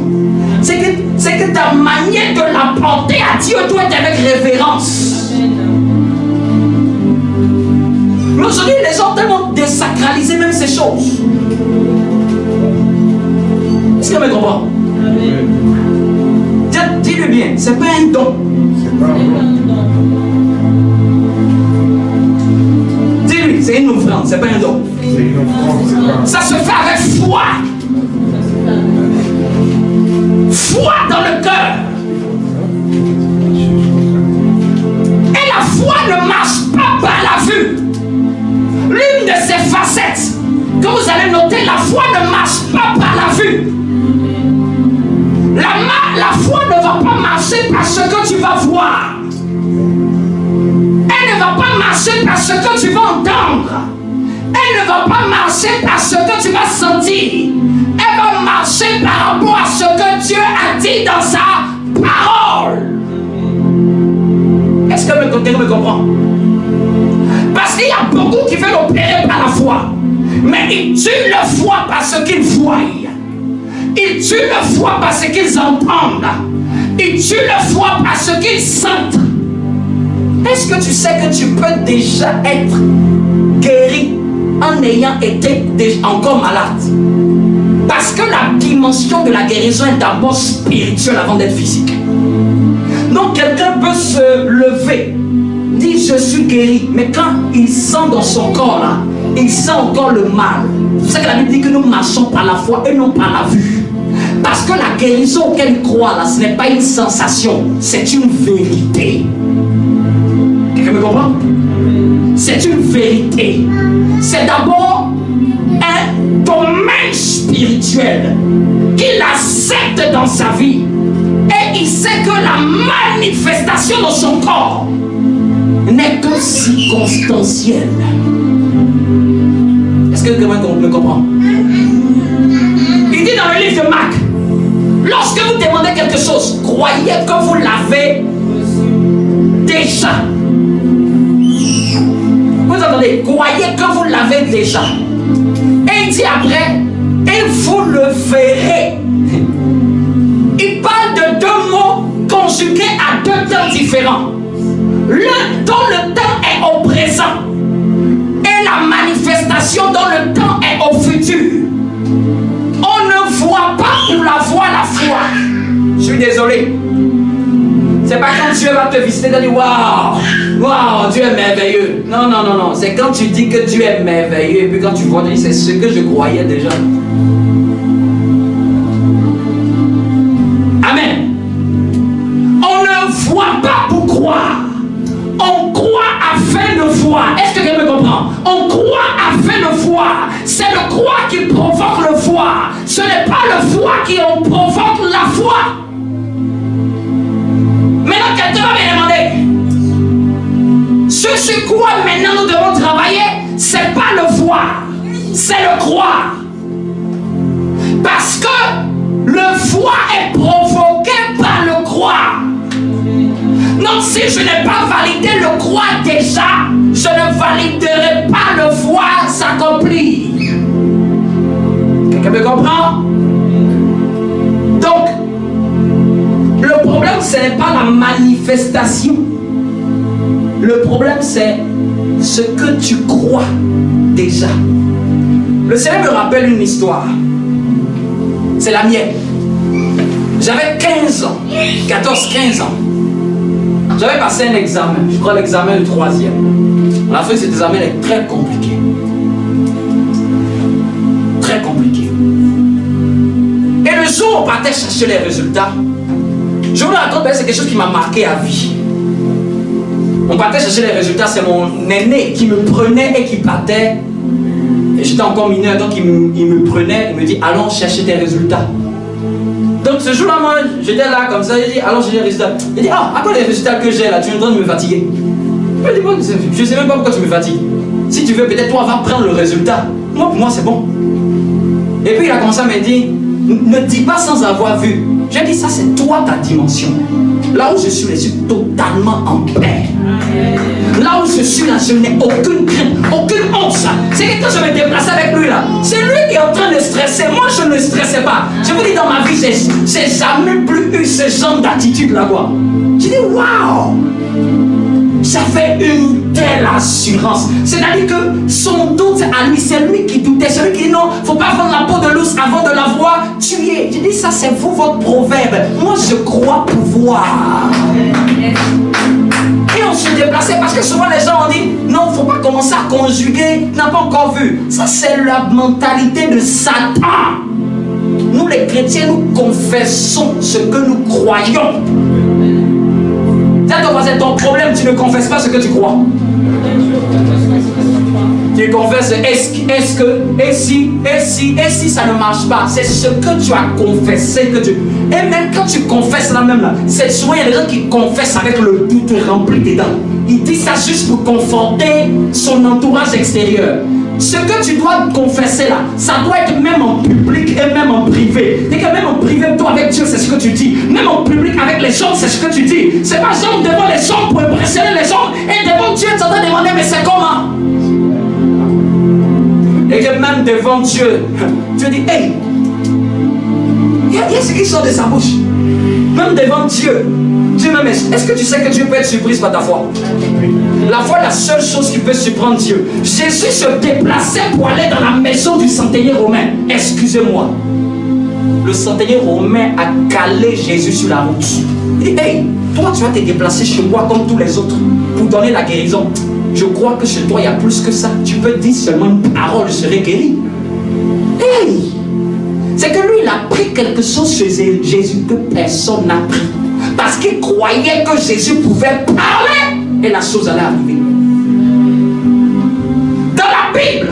C'est que ta manière de l'apporter à Dieu doit être avec révérence. Mais aujourd'hui, les gens ont tellement désacralisé même ces choses. Est-ce que vous me comprenez? Dis-le bien, c'est pas un don. C'est pas un don. Dis-lui, c'est une offrande, c'est pas un don. C'est une offrande, c'est pas un don. Ça se fait avec foi. Foi dans le cœur. Et la foi ne marche pas par la vue. L'une de ses facettes que vous allez noter, la foi ne marche pas par la vue. La foi ne va pas marcher par ce que tu vas voir. Elle ne va pas marcher par ce que tu vas entendre. Elle ne va pas marcher par ce que tu vas sentir. Elle va marcher par rapport à ce que Dieu a dit dans sa parole. Est-ce que quelqu'un me comprend? Parce qu'il y a beaucoup qui veulent opérer par la foi. Mais ils tuent la foi parce qu'ils voient. Ils tuent la foi parce qu'ils entendent. Ils tuent la foi parce qu'ils sentent. Est-ce que tu sais que tu peux déjà être guéri en ayant été encore malade? Parce que la dimension de la guérison est d'abord spirituelle avant d'être physique. Donc quelqu'un peut se lever, dire je suis guéri, mais quand il sent dans son corps là, il sent encore le mal. C'est pour ça que la Bible dit que nous marchons par la foi et non par la vue. Parce que la guérison auquel il croit là, ce n'est pas une sensation, c'est une vérité. Quelqu'un me comprend? C'est une vérité. C'est d'abord un domaine spirituel qu'il accepte dans sa vie. Et il sait que la manifestation de son corps n'est que circonstancielle. Est-ce que quelqu'un me comprend? Il dit dans le livre de Marc, lorsque vous demandez quelque chose, croyez que vous l'avez déjà. Vous entendez? Croyez que vous l'avez déjà. Et il dit après, et vous le verrez. Il parle de deux mots conjugués à deux temps différents. L'un dont le temps est au présent et la manifestation dont le temps est au futur. On ne voit pas pour la voix la foi. Je suis désolé. C'est pas quand Dieu va te visiter et dire waouh, waouh, Dieu est merveilleux. Non, non, non, non. C'est quand tu dis que Dieu est merveilleux et puis quand tu vois, tu dis c'est ce que je croyais déjà. Amen. On ne voit pas pour croire. On croit afin de voir. Est-ce que quelqu'un me comprend? On croit afin de voir. C'est le croire qui provoque le voir. Ce n'est pas le voir qui provoque la foi. Maintenant, quelqu'un va me demander. Ce sur quoi maintenant nous devons travailler, c'est pas le voir, c'est le croire. Parce que le voir est provoqué par le croire. Donc si je n'ai pas validé le croire déjà, je ne validerai pas le voir s'accomplir. Quelqu'un me comprend? Donc, le problème, ce n'est pas la manifestation. Le problème, c'est ce que tu crois déjà. Le Seigneur me rappelle une histoire. C'est la mienne. J'avais 15 ans, 14-15 ans. J'avais passé un examen, je crois l'examen du 3e. À la fin de cet examen est très compliqué. Très compliqué. Et le jour où on partait chercher les résultats, je vous le raconte, c'est quelque chose qui m'a marqué à vie. On partait chercher les résultats, c'est mon aîné qui me prenait et qui partait. Et j'étais encore mineur, donc il me prenait, il me dit allons chercher tes résultats. Donc ce jour-là, moi, j'étais là comme ça, il dit allons chercher les résultats. Il dit ah, à quoi les résultats que j'ai là, tu es en train de me fatiguer. Je dis bon, je ne sais même pas pourquoi tu me fatigues. Si tu veux, peut-être toi, va prendre le résultat. Moi, pour moi, c'est bon. Et puis il a commencé à me dire ne dis pas sans avoir vu. J'ai dit ça, c'est toi ta dimension. Là où je suis totalement en paix. Là où je suis là, je n'ai aucune crainte, aucune honte. C'est que quand je me déplaçais avec lui là, c'est lui qui est en train de stresser. Moi, je ne stressais pas. Je vous dis, dans ma vie, j'ai jamais plus eu ce genre d'attitude là-bas. J'ai dit, waouh! J'avais une telle assurance. C'est-à-dire que son doute à lui, c'est lui qui doutait. Celui qui dit non, il ne faut pas prendre la peau de l'ours avant de la voir tuer. Je dis ça, c'est vous votre proverbe. Moi, je crois pouvoir. Et on se déplaçait parce que souvent les gens ont dit non, il ne faut pas commencer à conjuguer. Tu n'as pas encore vu. Ça, c'est la mentalité de Satan. Nous, les chrétiens, nous confessons ce que nous croyons. C'est ton problème, tu ne confesses pas ce que tu crois. Tu confesses est-ce que, et si ça ne marche pas. C'est ce que tu as confessé que tu. Et même quand tu confesses là même là, c'est souvent il y a des gens qui confessent avec le doute rempli dedans. Il dit ça juste pour conforter son entourage extérieur. Ce que tu dois confesser là, ça doit être même en public et même en privé. Dès que même en privé, toi avec Dieu, c'est ce que tu dis. Même en public avec les gens, c'est ce que tu dis. C'est pas genre devant les gens pour impressionner les gens. Et devant Dieu, tu t'entends demander, mais c'est comment? Et que même devant Dieu, tu dis, hey, il y a ce qui sort de sa bouche. Même devant Dieu, Dieu même, est-ce que tu sais que Dieu peut être surprise par ta foi? La foi est la seule chose qui peut surprendre Dieu. Jésus se déplaçait pour aller dans la maison du centenier romain. Excusez-moi. Le centenier romain a calé Jésus sur la route. Il dit, hey, toi tu vas te déplacer chez moi comme tous les autres pour donner la guérison. Je crois que chez toi il y a plus que ça. Tu peux dire seulement une parole, je serai guéri. Hey! C'est que lui il a pris quelque chose chez Jésus que personne n'a pris. Parce qu'il croyait que Jésus pouvait parler et la chose allait arriver. Dans la Bible,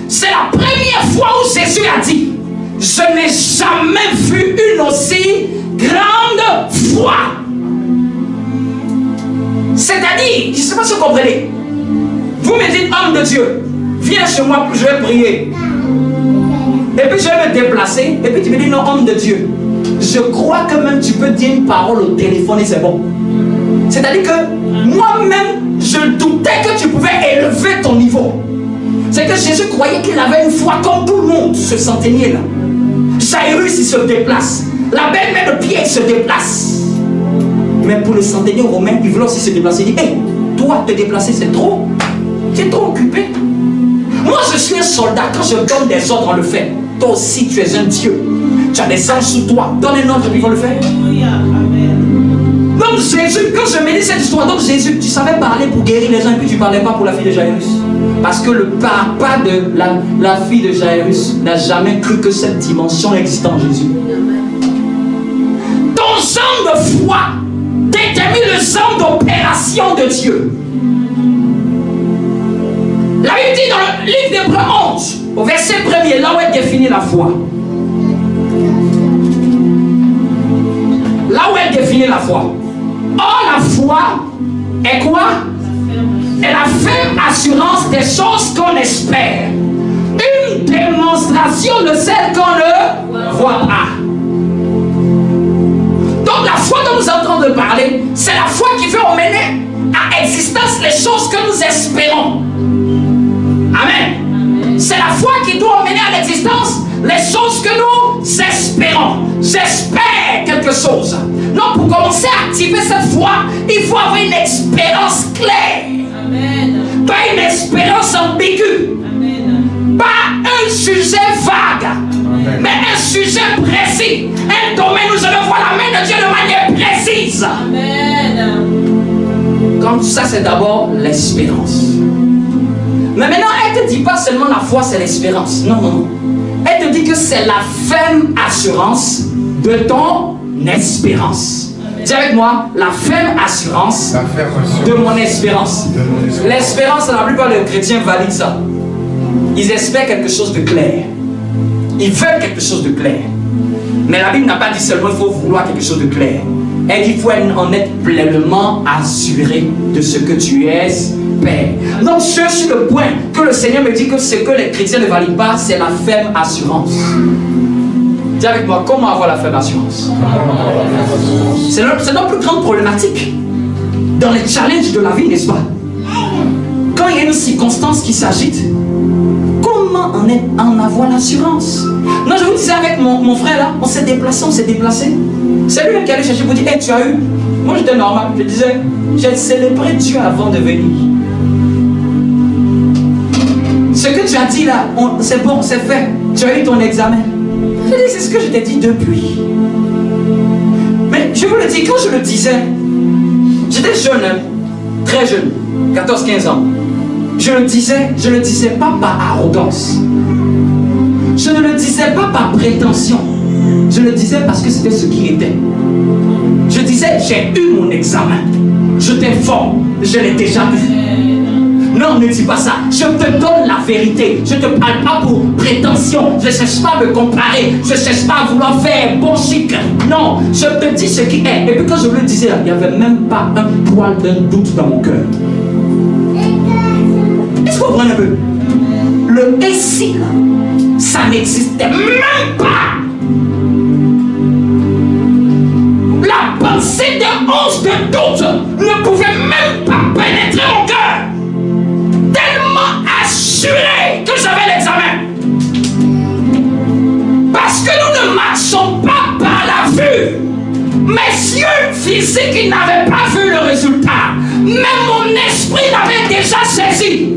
c'est la première fois où Jésus a dit: je n'ai jamais vu une aussi grande foi. C'est-à-dire, je ne sais pas si vous comprenez. Vous me dites, homme de Dieu, viens chez moi, je vais prier. Et puis je vais me déplacer. Et puis tu me dis, non, homme de Dieu, je crois que même tu peux dire une parole au téléphone et c'est bon. C'est-à-dire que moi-même, je doutais que tu pouvais élever ton niveau. C'est que Jésus croyait qu'il avait une foi comme tout le monde, ce centenier-là. Jairus, il se déplace. La belle-mère de Pierre se déplace. Mais pour le centenier romain, il voulait aussi se déplacer. Il dit, hey, toi, te déplacer, c'est trop. Tu es trop occupé. Moi, je suis un soldat. Quand je donne des ordres, on le fait. Toi aussi, tu es un Dieu. Tu as des anges sous toi. Donne un ordre, ils vont le faire. Donc Jésus, quand je me dis cette histoire, donc Jésus, tu savais parler pour guérir les gens, et puis tu ne parlais pas pour la fille de Jairus. Parce que le papa de la fille de Jairus n'a jamais cru que cette dimension existe en Jésus. Ton genre de foi détermine le genre d'opération de Dieu. La Bible dit dans le livre d'Hébreux 11, au verset 1er, là où elle définit la foi. Là où elle définit la foi. Or, la foi est quoi? Est la ferme assurance des choses qu'on espère. Une démonstration de celles qu'on ne voit pas. Donc, la foi dont nous sommes en train de parler, c'est la foi qui veut emmener à existence les choses que nous espérons. Amen. C'est la foi qui doit emmener à l'existence les choses que nous espérons. J'espère quelque chose. Non, pour commencer à activer cette foi, il faut avoir une expérience claire. Amen. Pas une expérience ambiguë. Amen. Pas un sujet vague. Amen. Mais un sujet précis. Un domaine où je veux voir la main de Dieu de manière précise. Amen. Comme ça, c'est d'abord l'espérance. Mais maintenant, elle ne te dit pas seulement la foi, c'est l'espérance. Non, non, non. Elle te dit que c'est la ferme assurance de ton espérance. Dis avec moi, la ferme assurance de mon espérance. L'espérance, la plupart des chrétiens valident ça. Ils espèrent quelque chose de clair. Ils veulent quelque chose de clair. Mais la Bible n'a pas dit seulement qu'il faut vouloir quelque chose de clair. Elle dit qu'il faut en être pleinement assuré de ce que tu espères. Donc je suis le point que le Seigneur me dit que ce que les chrétiens ne valident pas, c'est la ferme assurance. Dis avec moi, comment avoir la ferme assurance? C'est notre plus grande problématique dans les challenges de la vie, n'est-ce pas? Quand il y a une circonstance qui s'agite, comment en avoir l'assurance? Non, je vous disais avec mon frère là, on s'est déplacé. C'est lui qui allait chercher pour dire, hey, tu as eu? Moi j'étais normal, je disais, j'ai célébré Dieu avant de venir. Ce que tu as dit là, c'est bon, c'est fait. Tu as eu ton examen. Je dis, c'est ce que je t'ai dit depuis. Mais je vous le dis, quand je le disais, j'étais jeune, hein, très jeune, 14-15 ans. Je le disais pas par arrogance. Je ne le disais pas par prétention. Je le disais parce que c'était ce qu'il était. Je disais, j'ai eu mon examen. Je t'informe, je l'ai déjà eu. Non, ne dis pas ça. Je te donne la vérité. Je ne te parle pas pour prétention. Je ne cherche pas à me comparer. Je ne cherche pas à vouloir faire bon chic. Non, je te dis ce qui est. Et puis quand je le disais, il n'y avait même pas un poil d'un doute dans mon cœur. Est-ce que vous comprenez un peu? Le « et si » ça n'existait même pas. La pensée de once de doute ne pouvait même pas pénétrer mon cœur. Tellement assuré que j'avais l'examen. Parce que nous ne marchons pas par la vue. Mes yeux physiques, ils n'avaient pas vu le résultat. Même mon esprit l'avait déjà saisi.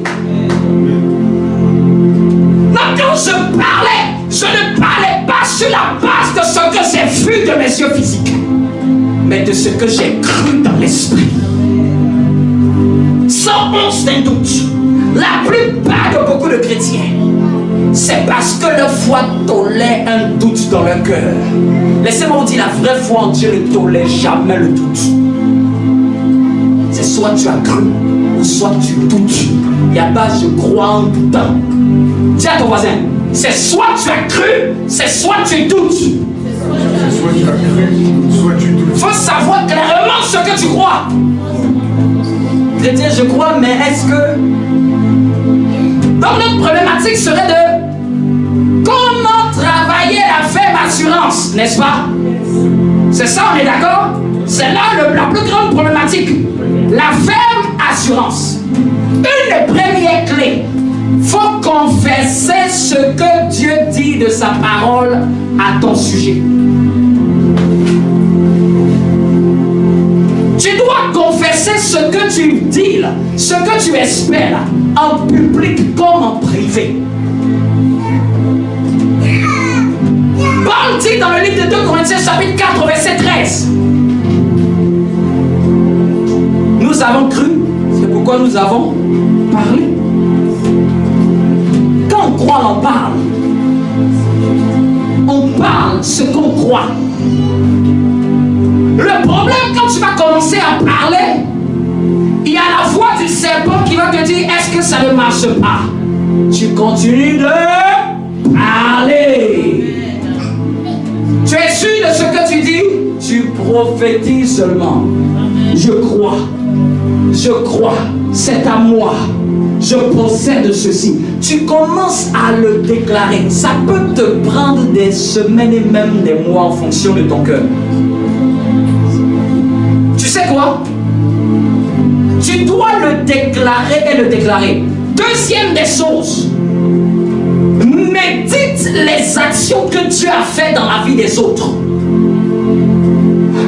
Donc quand je parlais, je ne parlais pas sur la base de ce que j'ai vu de mes yeux physiques. mais de ce que j'ai cru dans l'esprit. Sans once d'un doute, la plupart de beaucoup de chrétiens, c'est parce que leur foi tolère un doute dans leur cœur. Laissez-moi vous dire, la vraie foi en Dieu ne tolère jamais le doute. C'est soit tu as cru, ou soit tu doutes. Il n'y a pas je crois en doutant. Dis à ton voisin, c'est soit tu as cru, c'est soit tu doutes. C'est soit tu as cru, soit tu doutes. Il faut savoir clairement ce que tu crois. Chrétien, je crois, mais est-ce que... Donc notre problématique serait de comment travailler la ferme assurance, n'est-ce pas? C'est ça, on est d'accord? C'est là la plus grande problématique. La ferme assurance. Une des premières clés, il faut confesser ce que Dieu dit de sa parole à ton sujet. Tu dois confesser ce que tu dis là, ce que tu espères là, en public comme en privé. Paul dit dans le livre de 2 Corinthiens chapitre 4 verset 13. Nous avons cru, c'est pourquoi nous avons parlé. Quand on croit, on parle. On parle ce qu'on croit. Le problème, quand tu vas commencer à parler, il y a la voix du serpent qui va te dire, est-ce que ça ne marche pas? Tu continues de parler. Tu es sûr de ce que tu dis? Tu prophétises seulement. Je crois, c'est à moi. Je possède ceci. Tu commences à le déclarer. Ça peut te prendre des semaines et même des mois en fonction de ton cœur. Tu sais quoi? Tu dois le déclarer et le déclarer. Deuxième des choses, médite les actions que Dieu a faites dans la vie des autres.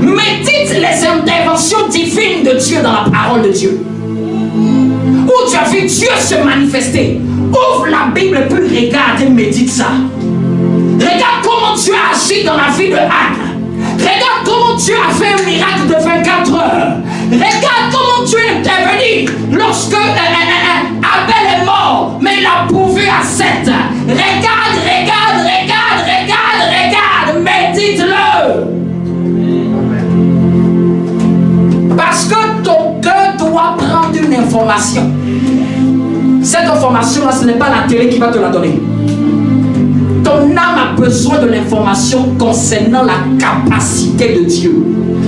Médite les interventions divines de Dieu dans la parole de Dieu. Où tu as vu Dieu se manifester. Ouvre la Bible puis regarde et médite ça. Regarde comment Dieu a agi dans la vie de Anne. Regarde comment Dieu a fait un miracle de 24 heures. Regarde comment Dieu est intervenu lorsque Abel est mort, mais il a pourvu à 7. Regarde, médite-le. Parce que ton cœur doit prendre une information. Cette information-là, ce n'est pas la télé qui va te la donner. Ton âme a besoin de l'information concernant la capacité de Dieu.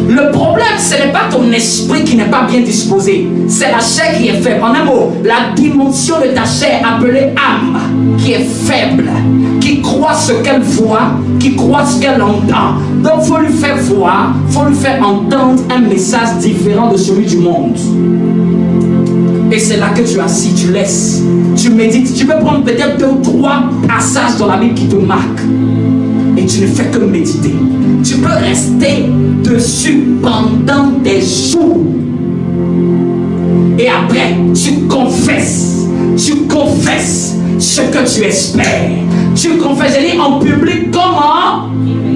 Le problème, ce n'est pas ton esprit qui n'est pas bien disposé. C'est la chair qui est faible. En un mot, la dimension de ta chair appelée âme, qui est faible, qui croit ce qu'elle voit, qui croit ce qu'elle entend. Donc, il faut lui faire voir, il faut lui faire entendre un message différent de celui du monde. Et c'est là que tu assis, tu laisses, tu médites. Tu peux prendre peut-être 2 ou 3 passages dans la Bible qui te marquent. Et tu ne fais que méditer. Tu peux rester dessus pendant des jours. Et après, tu confesses ce que tu espères. Tu confesses, je dis en public comme en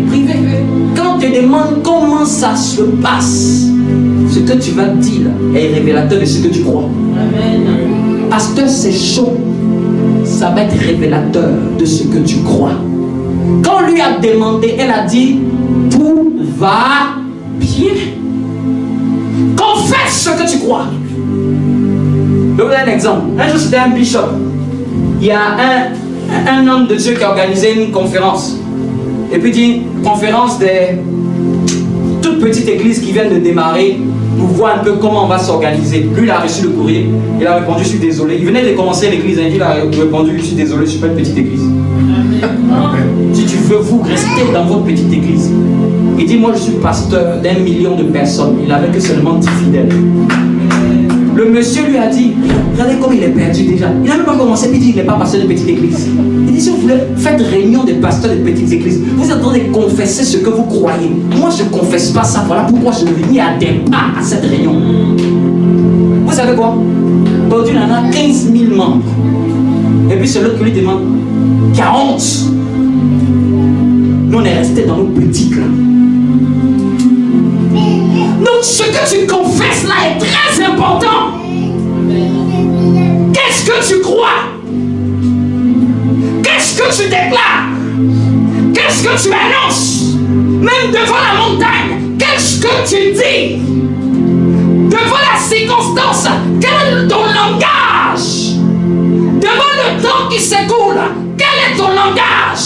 privé. Quand on te demande comment ça se passe, ce que tu vas dire est révélateur de ce que tu crois. Amen. Pasteur, c'est chaud. Ça va être révélateur de ce que tu crois. Quand on lui a demandé, elle a dit, tout va bien. Confesse ce que tu crois. Je vous donne un exemple. Un jour, c'était un bishop. Il y a un homme de Dieu qui a organisé une conférence. Et puis il dit, conférence des toutes petites églises qui viennent de démarrer pour voir un peu comment on va s'organiser. Lui, il a reçu le courrier. Il a répondu, je suis désolé. Il venait de commencer l'église. Il a répondu, je suis désolé, je ne suis pas une petite église. Si tu veux, vous restez dans votre petite église. Il dit, moi, je suis pasteur d'1 million de personnes. Il n'avait que seulement 10 fidèles. Le monsieur lui a dit, regardez comme il est perdu déjà. Il n'a même pas commencé, puis il dit, il n'est pas pasteur de petite église. Il dit, si vous voulez, faites réunion des pasteurs de petites églises. Vous êtes en train de confesser ce que vous croyez. Moi, je ne confesse pas ça. Voilà pourquoi je venais à départ à cette réunion. Vous savez quoi? Aujourd'hui, il en a 15 000 membres. Et puis, c'est l'autre qui lui demande, qui a honte. Nous, on est restés dans nos petites là. Donc ce que tu confesses là est très important. Qu'est-ce que tu crois? Qu'est-ce que tu déclares? Qu'est-ce que tu annonces? Même devant la montagne, qu'est-ce que tu dis? Devant la circonstance, quel est ton langage? Devant le temps qui s'écoule, quel est ton langage?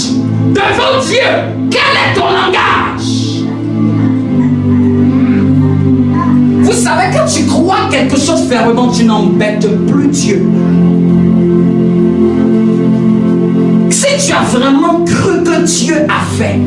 Devant Dieu, quel est ton langage? Vous savez, quand tu crois quelque chose fermement, tu n'embêtes plus Dieu. Si tu as vraiment cru que Dieu a fait,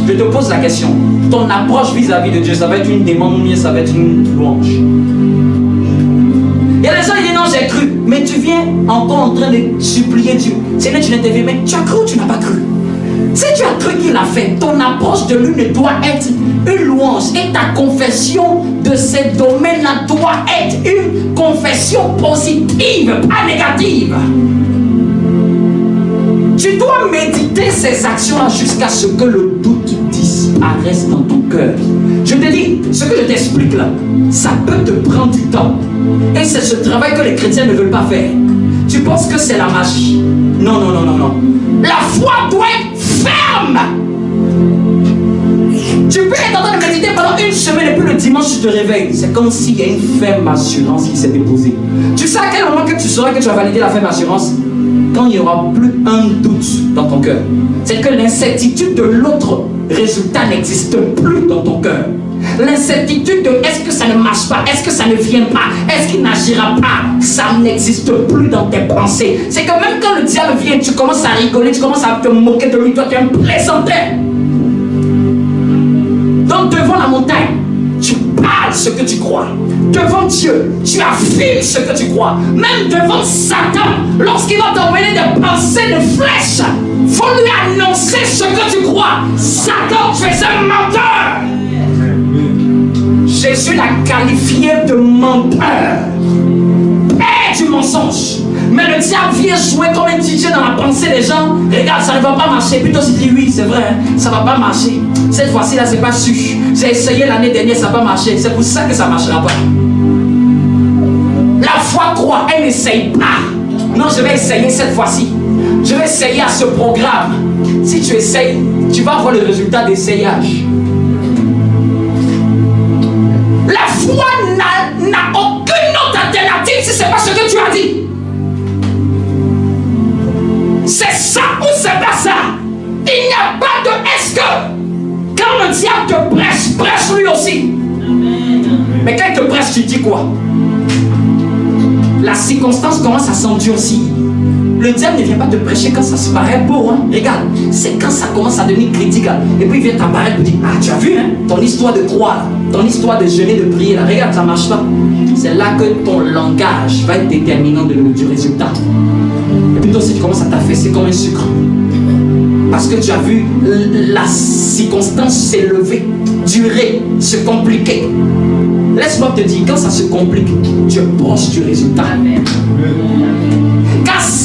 je te pose la question, ton approche vis-à-vis de Dieu, ça va être une demande ou bien ça va être une louange? Il y a des gens qui disent non, j'ai cru, mais tu viens encore en train de supplier Dieu. Seigneur, tu n'interviens, mais tu as cru ou tu n'as pas cru? Si tu as cru qu'il a fait, ton approche de lui ne doit être une louange. Et ta confession de ces domaines-là doit être une confession positive, pas négative. Tu dois méditer ces actions-là jusqu'à ce que le doute disparaisse dans ton cœur. Je te dis, ce que je t'explique là, ça peut te prendre du temps. Et c'est ce travail que les chrétiens ne veulent pas faire. Tu penses que c'est la magie. Non, non, non, non, non. La foi doit être ferme. Tu peux être en train de méditer pendant une semaine et puis le dimanche tu te réveilles. C'est comme s'il y a une ferme assurance qui s'est déposée. Tu sais à quel moment que tu sauras que tu as validé la ferme assurance? Quand il n'y aura plus un doute dans ton cœur. C'est que l'incertitude de l'autre résultat n'existe plus dans ton cœur. L'incertitude de est-ce que ça ne marche pas, est-ce que ça ne vient pas, est-ce qu'il n'agira pas, ça n'existe plus dans tes pensées. C'est que même quand le diable vient, tu commences à rigoler, tu commences à te moquer de lui, toi tu es un plaisantin. Donc devant la montagne, tu parles ce que tu crois. Devant Dieu, tu affirmes ce que tu crois. Même devant Satan, lorsqu'il va t'envoyer des pensées de flèches, il faut lui annoncer ce que tu crois. Satan, tu es un menteur. Jésus l'a qualifié de menteur, père du mensonge. Mais le diable vient jouer comme un DJ dans la pensée des gens. Regarde, ça ne va pas marcher. Plutôt si tu dis oui, c'est vrai, hein, ça ne va pas marcher. Cette fois-ci là, c'est pas sûr. J'ai essayé l'année dernière, ça n'a pas marché. C'est pour ça que ça ne marchera pas. La foi croit, elle n'essaye pas. Non, je vais essayer cette fois-ci. Je vais essayer à ce programme. Si tu essayes, tu vas voir le résultat d'essayage. La foi n'a aucune autre alternative si ce n'est pas ce que tu as dit. C'est ça ou c'est pas ça. Il n'y a pas de est-ce que. Quand le diable te presse, presse lui aussi. Mais quand il te presse, tu dis quoi? La circonstance commence à s'endurcir. Le diable ne vient pas te prêcher quand ça se paraît beau, hein? Regarde, c'est quand ça commence à devenir critique. Hein? Et puis il vient t'apparaître et te dire, ah tu as vu, hein? Ton histoire de croix, là, ton histoire de jeûner, de prier, là, regarde, ça ne marche pas. C'est là que ton langage va être déterminant du résultat. Et puis toi aussi tu commences à t'affaisser comme un sucre. Parce que tu as vu la circonstance s'élever, durer, se compliquer. Laisse-moi te dire, quand ça se complique, tu es proche du résultat. Amen.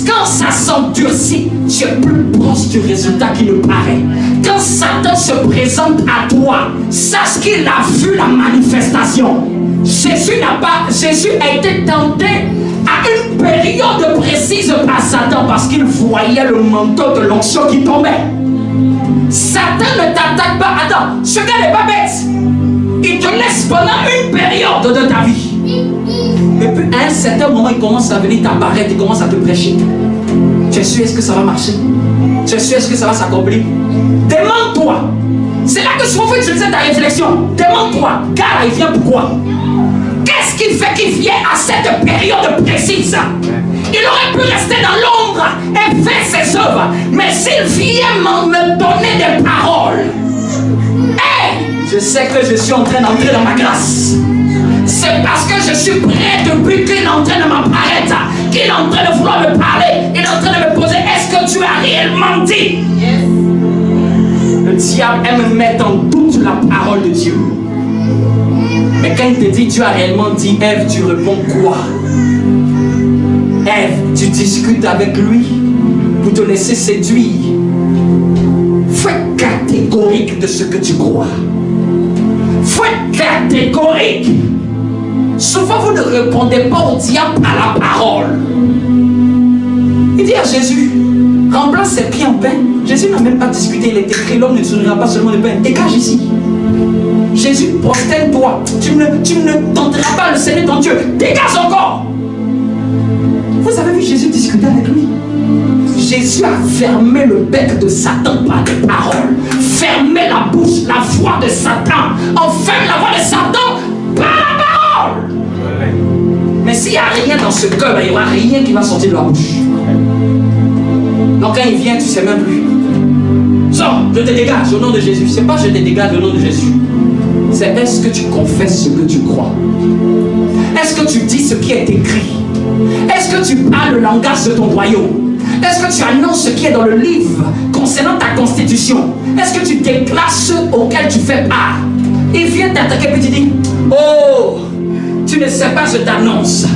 Quand ça s'endurcit, tu es plus proche du résultat qui ne paraît. Quand Satan se présente à toi, sache qu'il a vu la manifestation. Jésus a été tenté à une période précise par Satan parce qu'il voyait le manteau de l'onction qui tombait. Satan ne t'attaque pas. Attends, ce gars n'est pas bête. Il te laisse pendant une période de ta vie. Et puis à un certain moment, il commence à venir t'apparaître, il commence à te prêcher. Tu es sûr, est-ce que ça va marcher? Tu es sûr, est-ce que ça va s'accomplir? Demande-toi. C'est là que souvent il faut utiliser ta réflexion. Demande-toi, car il vient pourquoi? Qu'est-ce qui fait qu'il vient à cette période précise? Il aurait pu rester dans l'ombre et faire ses œuvres. Mais s'il vient me donner des paroles, hey, je sais que je suis en train d'entrer dans ma grâce. C'est parce que je suis prêt depuis qu'il est en train de m'apparaître, qu'il est en train de vouloir me parler, il est en train de me poser, est-ce que tu as réellement dit? Yes. Le diable aime mettre en doute la parole de Dieu. Mais quand il te dit, tu as réellement dit, Ève, tu réponds quoi? Ève, tu discutes avec lui pour te laisser séduire. Faut être catégorique de ce que tu crois. Faut être catégorique. Souvent, vous ne répondez pas au diable à la parole. Il dit à Jésus, remplace ses pieds en pain. Jésus n'a même pas discuté, il est écrit, l'homme ne tuera pas seulement de pain. Dégage ici. Jésus, prosterne-toi. Tu ne tenteras pas le Seigneur ton Dieu. Dégage encore. Vous avez vu Jésus discuter avec lui. Jésus a fermé le bec de Satan par des paroles. Fermé la bouche, la voix de Satan. On ferme la voix de Satan par la parole. Mais s'il n'y a rien dans ce cœur, il n'y aura rien qui va sortir de la bouche. Donc quand il vient, tu ne sais même plus. Sors, je te dégage au nom de Jésus. C'est pas je te dégage au nom de Jésus. C'est est-ce que tu confesses ce que tu crois? Est-ce que tu dis ce qui est écrit? Est-ce que tu parles le langage de ton royaume? Est-ce que tu annonces ce qui est dans le livre concernant ta constitution? Est-ce que tu déclares ceux auxquels tu fais part? Il vient t'attaquer et tu dis, oh, tu ne sais pas, je t'annonce.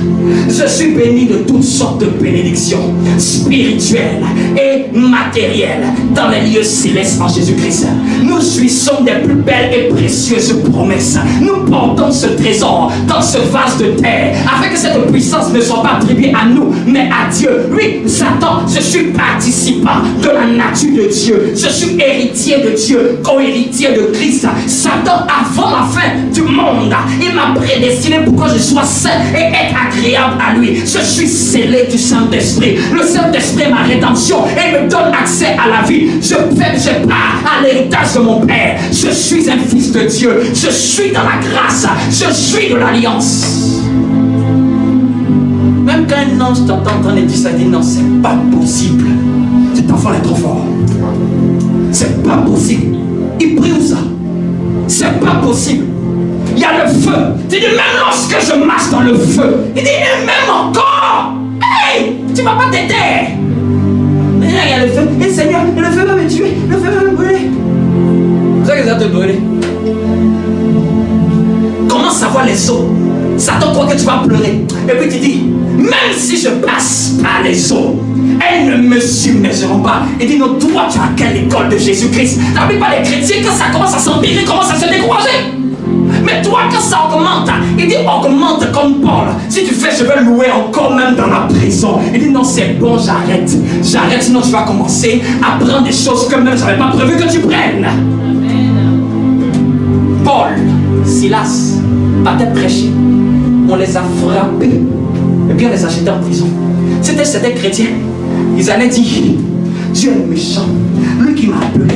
Je suis béni de toutes sortes de bénédictions spirituelles et matérielles dans les lieux célestes en Jésus-Christ. Nous jouissons des plus belles et précieuses promesses. Nous portons ce trésor dans ce vase de terre afin que cette puissance ne soit pas attribuée à nous mais à Dieu. Oui, Satan, je suis participant de la nature de Dieu. Je suis héritier de Dieu, co-héritier de Christ. Satan, avant la fin du monde, il m'a prédestiné pour que je sois saint et être agréable à lui. Je suis scellé du Saint-Esprit. Le Saint-Esprit est ma rédemption et me donne accès à la vie. Je pars à l'héritage de mon Père. Je suis un fils de Dieu. Je suis dans la grâce. Je suis de l'alliance. Même quand un ange t'entend en train de dire ça, il dit non, c'est pas possible. Cet enfant est trop fort. C'est pas possible. Il prie où ça? C'est pas possible. Il y a le feu. Tu dis, même lorsque je marche dans le feu, il dit, et même encore, hey, tu ne vas pas t'aider. Mais là, il y a le feu. Et Seigneur, le feu va me tuer. Le feu va me brûler. C'est ça que ça te brûler. Comment savoir les eaux? Satan croit que tu vas pleurer. Et puis tu dis, même si je passe par les eaux, elles ne me submergeront pas. Il dit, non, toi, tu as quelle école de Jésus-Christ? La plupart des chrétiens, quand ça commence à s'empirer, commence à se décourager. Mais toi, quand ça augmente, il dit augmente comme Paul. Si tu fais, je vais louer encore même dans la prison. Il dit non, c'est bon, j'arrête. J'arrête, sinon tu vas commencer à prendre des choses que même je n'avais pas prévu que tu prennes. Amen. Paul, Silas, partaient prêcher. On les a frappés. Et puis on les a jetés en prison. C'était chrétiens. Ils allaient dire, Dieu est méchant. Lui qui m'a appelé,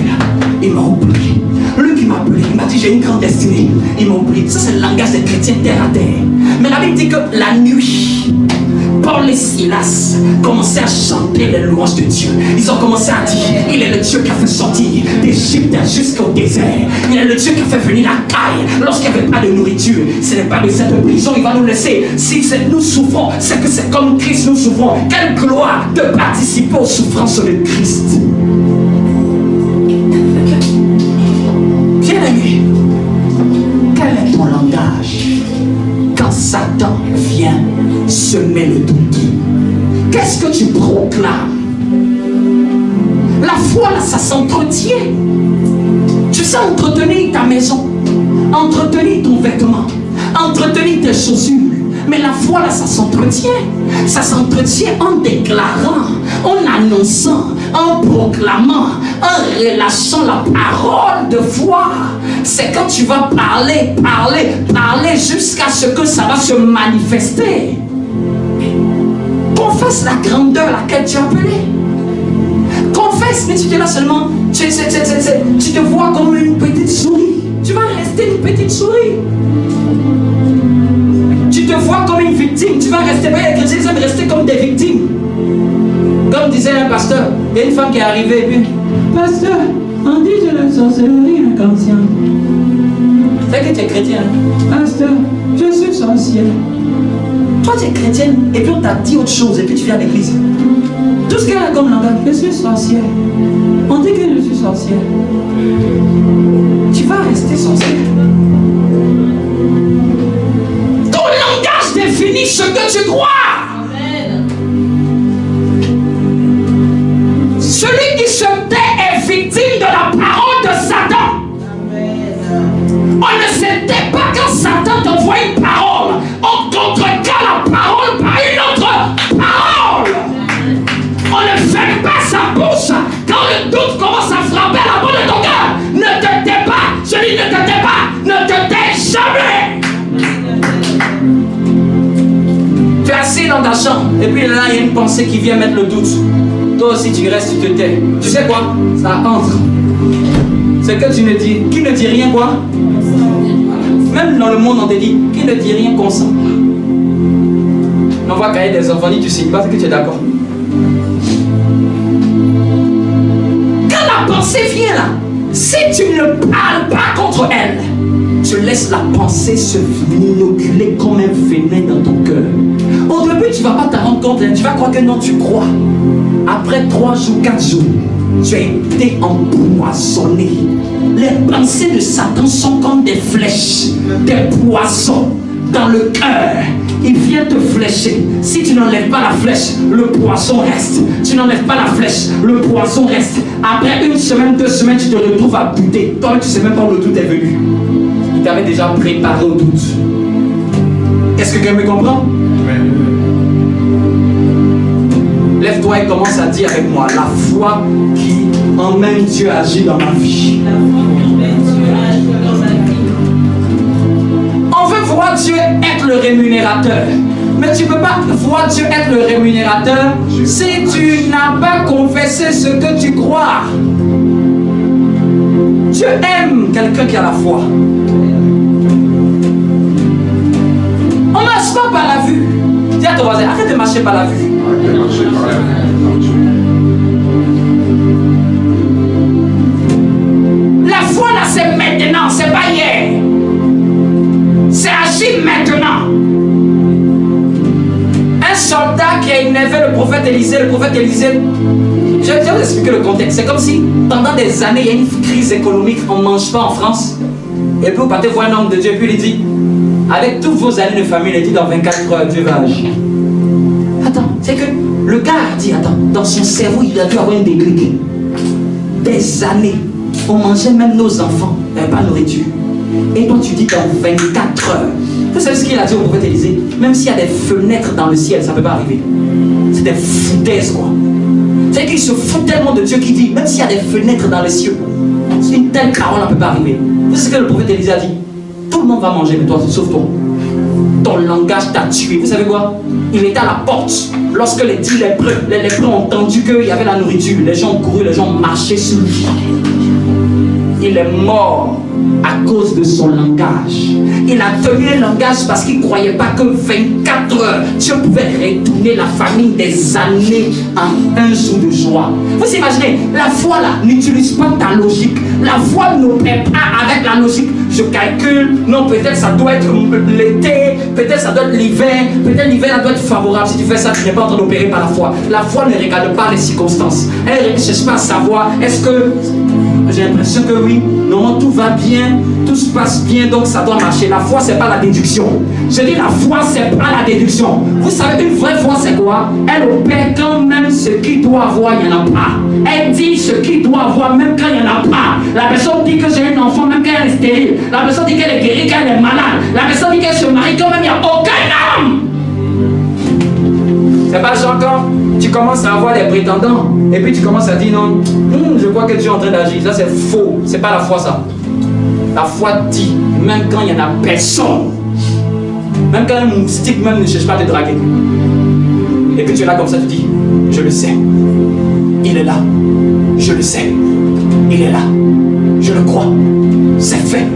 il m'a oublié. Lui qui m'a appelé, il m'a dit j'ai une grande destinée. Ils m'ont oublié. Ça c'est le langage des chrétiens terre à terre. Mais la Bible dit que la nuit, Paul et Silas commençaient à chanter les louanges de Dieu. Ils ont commencé à dire, il est le Dieu qui a fait sortir d'Égypte jusqu'au désert. Il est le Dieu qui a fait venir la caille lorsqu'il n'y avait pas de nourriture. Ce n'est pas de cette prison, il va nous laisser. Si nous souffrons, c'est que c'est comme Christ nous souffrons. Quelle gloire de participer aux souffrances de Christ. Bien-aimé, quel est ton langage quand Satan vient semer le doute? Qu'est-ce que tu proclames? La foi, là, ça s'entretient. Tu sais entretenir ta maison, entretenir ton vêtement, entretenir tes chaussures. Mais la foi, là, ça s'entretient. Ça s'entretient en déclarant, en annonçant, en proclamant, en relâchant la parole de foi. C'est quand tu vas parler jusqu'à ce que ça va se manifester. Confesse la grandeur à laquelle tu es appelé. Confesse, mais tu es là seulement, tu te vois comme une petite souris. Tu vas rester une petite souris. Tu te vois comme une victime. Tu vas rester, les chrétiens, ils aiment rester comme des victimes. Comme disait un pasteur, il y a une femme qui est arrivée et puis, pasteur, on dit de la sorcellerie inconsciente. C'est que tu es chrétien. Pasteur, je suis sorcière. Toi tu es chrétienne et puis on t'a dit autre chose et puis tu viens à l'église. Tout ce qu'elle a comme langage, je suis sorcière. On dit que je suis sorcière. Tu vas rester sorcière. Ton langage définit ce que tu crois. Celui qui se tait est victime de la parole de Satan. Amen. On ne se tait pas quand Satan envoie une parole, on contrecarre la parole par une autre parole. On ne ferme pas sa bouche quand le doute commence à frapper la porte de ton cœur. Ne te tais pas, je dis ne te tais pas, ne te tais jamais. Tu es assis dans ta chambre et puis là il y a une pensée qui vient mettre le doute. Toi aussi tu restes, tu te tais. Tu sais quoi? Ça entre. C'est que tu ne dis, qui ne dit rien quoi? Même dans le monde on te dit, qui ne dit rien consent. On voit qu'il y a des enfants, tu signes pas, c'est que tu es d'accord. Quand la pensée vient là, si tu ne parles pas contre elle, tu laisses la pensée se inoculer comme un venin dans ton cœur. Au début, tu ne vas pas t'en rendre compte, tu vas croire que non, tu crois. Après 3 jours, 4 jours, tu as été empoisonné. Les pensées de Satan sont comme des flèches, des poisons dans le cœur. Il vient te flécher. Si tu n'enlèves pas la flèche, le poisson reste. Tu n'enlèves pas la flèche, le poisson reste. Après 1 semaine, 2 semaines, tu te retrouves à buter. Toi, tu ne sais même pas où le doute est venu. Il t'avait déjà préparé au doute. Est-ce que quelqu'un me comprend? Lève-toi et commence à dire avec moi la foi qui emmène Dieu agir dans ma vie. On veut voir Dieu être le rémunérateur. Mais tu ne peux pas voir Dieu être le rémunérateur si tu n'as pas confessé ce que tu crois. Dieu aime quelqu'un qui a la foi. On ne marche pas par la vue. Dis à ton voisin, arrête de marcher par la vue. La foi là, c'est maintenant, c'est pas hier. C'est agir maintenant. Un soldat qui a énervé le prophète Élisée, je vais vous expliquer le contexte. C'est comme si pendant des années, il y a une crise économique, on ne mange pas en France. Et puis vous partez voir un homme de Dieu, puis il dit, avec tous vos années de famille, il dit dans 24 heures, Dieu va agir. Attends, c'est que le gars a dit, attends, dans son cerveau, il a dû avoir un déclic. Des années, on mangeait même nos enfants, il n'y avait pas de nourriture. Et toi, tu dis dans 24 heures. Vous savez ce qu'il a dit au prophète Élisée? Même s'il y a des fenêtres dans le ciel, ça ne peut pas arriver. C'est des foutaises, quoi. C'est qu'il se fout tellement de Dieu qu'il dit, même s'il y a des fenêtres dans les cieux, une telle parole ne peut pas arriver. Vous savez ce que le prophète Élisée a dit? Tout le monde va manger, mais toi, sauf toi. Ton langage t'a tué. Vous savez quoi? Il était à la porte. Lorsque les 10 lépreux ont entendu qu'il y avait la nourriture, les gens ont couru, les gens ont marché sur lui. Il est mort à cause de son langage. Il a tenu le langage parce qu'il ne croyait pas que 24 heures, Dieu pouvait retourner la famille des années en un jour de joie. Vous imaginez, la foi là n'utilise pas ta logique. La foi n'opère pas avec la logique. Je calcule, non, peut-être ça doit être l'été, peut-être ça doit être l'hiver, peut-être l'hiver doit être favorable. Si tu fais ça, tu n'es pas en train d'opérer par la foi. La foi ne regarde pas les circonstances. Elle ne cherche pas à savoir, est-ce que j'ai l'impression que oui, non, tout va bien, tout se passe bien, donc ça doit marcher. La foi, c'est pas la déduction. Je dis la foi, c'est pas la déduction. Vous savez, une vraie foi, c'est quoi? Elle opère quand même ce qu'il doit avoir, il n'y en a pas. Elle dit ce qu'il doit avoir, même quand il n'y en a pas. La personne dit que j'ai un enfant, même quand elle est stérile. La personne dit qu'elle est guérie, quand elle est malade. La personne dit qu'elle se marie, quand même il n'y a aucun homme. C'est pas genre quand tu commences à avoir des prétendants et puis tu commences à dire non, je crois que Dieu est en train d'agir. Ça c'est faux, c'est pas la foi ça. La foi dit, même quand il n'y en a personne, même quand un moustique même ne cherche pas à te draguer. Et puis tu es là comme ça, tu dis, je le sais, il est là, je le sais, il est là, je le crois, c'est fait.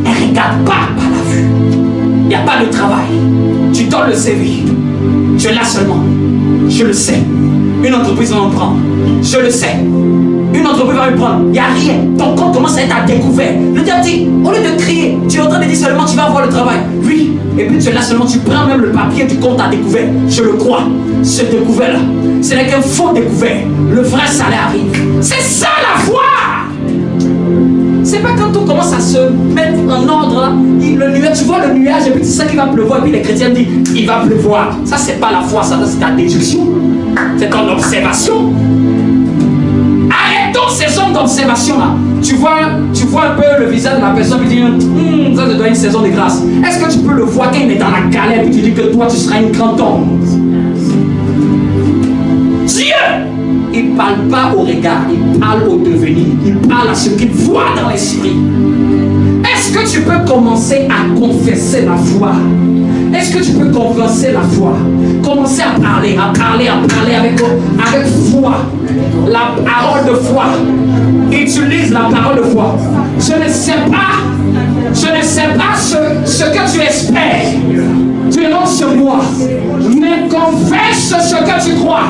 Elle ne regarde pas par la vue. Il n'y a pas de travail. Tu donnes le CV. Tu es là seulement. Je le sais. Une entreprise va me prendre. Je le sais. Une entreprise va me prendre. Il n'y a rien. Ton compte commence à être à découvert. Le diable dit, au lieu de crier, tu es en train de dire seulement tu vas avoir le travail. Oui. Et puis tu es là seulement, tu prends même le papier du compte à découvert. Je le crois. Ce découvert-là, ce n'est qu'un faux découvert. Le vrai salaire arrive. C'est ça la foi. C'est pas quand on commence à se mettre en ordre, le nuage, tu vois le nuage et puis tu sais qu'il va pleuvoir et puis les chrétiens disent il va pleuvoir. Ça c'est pas la foi, ça c'est ta déduction. C'est ton observation. Arrêtons ces hommes d'observation là. Tu tu vois un peu le visage de la personne et tu dis, ça doit être une saison de grâce. Est-ce que tu peux le voir quand il est dans la galère et tu dis que toi tu seras une grande homme? Dieu, il ne parle pas au regard, il parle au devenir, il parle à ce qu'il voit dans l'esprit. Est-ce que tu peux commencer à confesser la foi? Est-ce que tu peux confesser la foi? Commencer à parler avec foi. La parole de foi. Utilise la parole de foi. Je ne sais pas ce que tu espères durant ce mois, mais confesse ce que tu crois.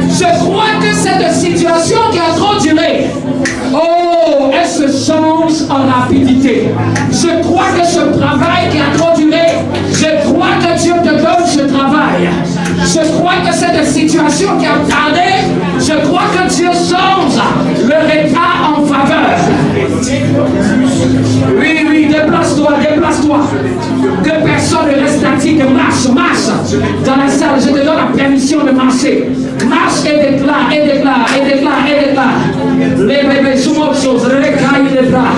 Je crois que cette situation qui a trop duré, elle se change en rapidité. Je crois que ce travail qui a trop duré, je crois que Dieu te donne ce travail. Je crois que cette situation qui a tardé, je crois que Dieu change le retard en faveur. Oui, déplace-toi. Que personne ne reste statique, marche. Dans la salle, je te donne la permission de marcher. Marche et déclare. Les bébés sont autre chose, recaille les bras.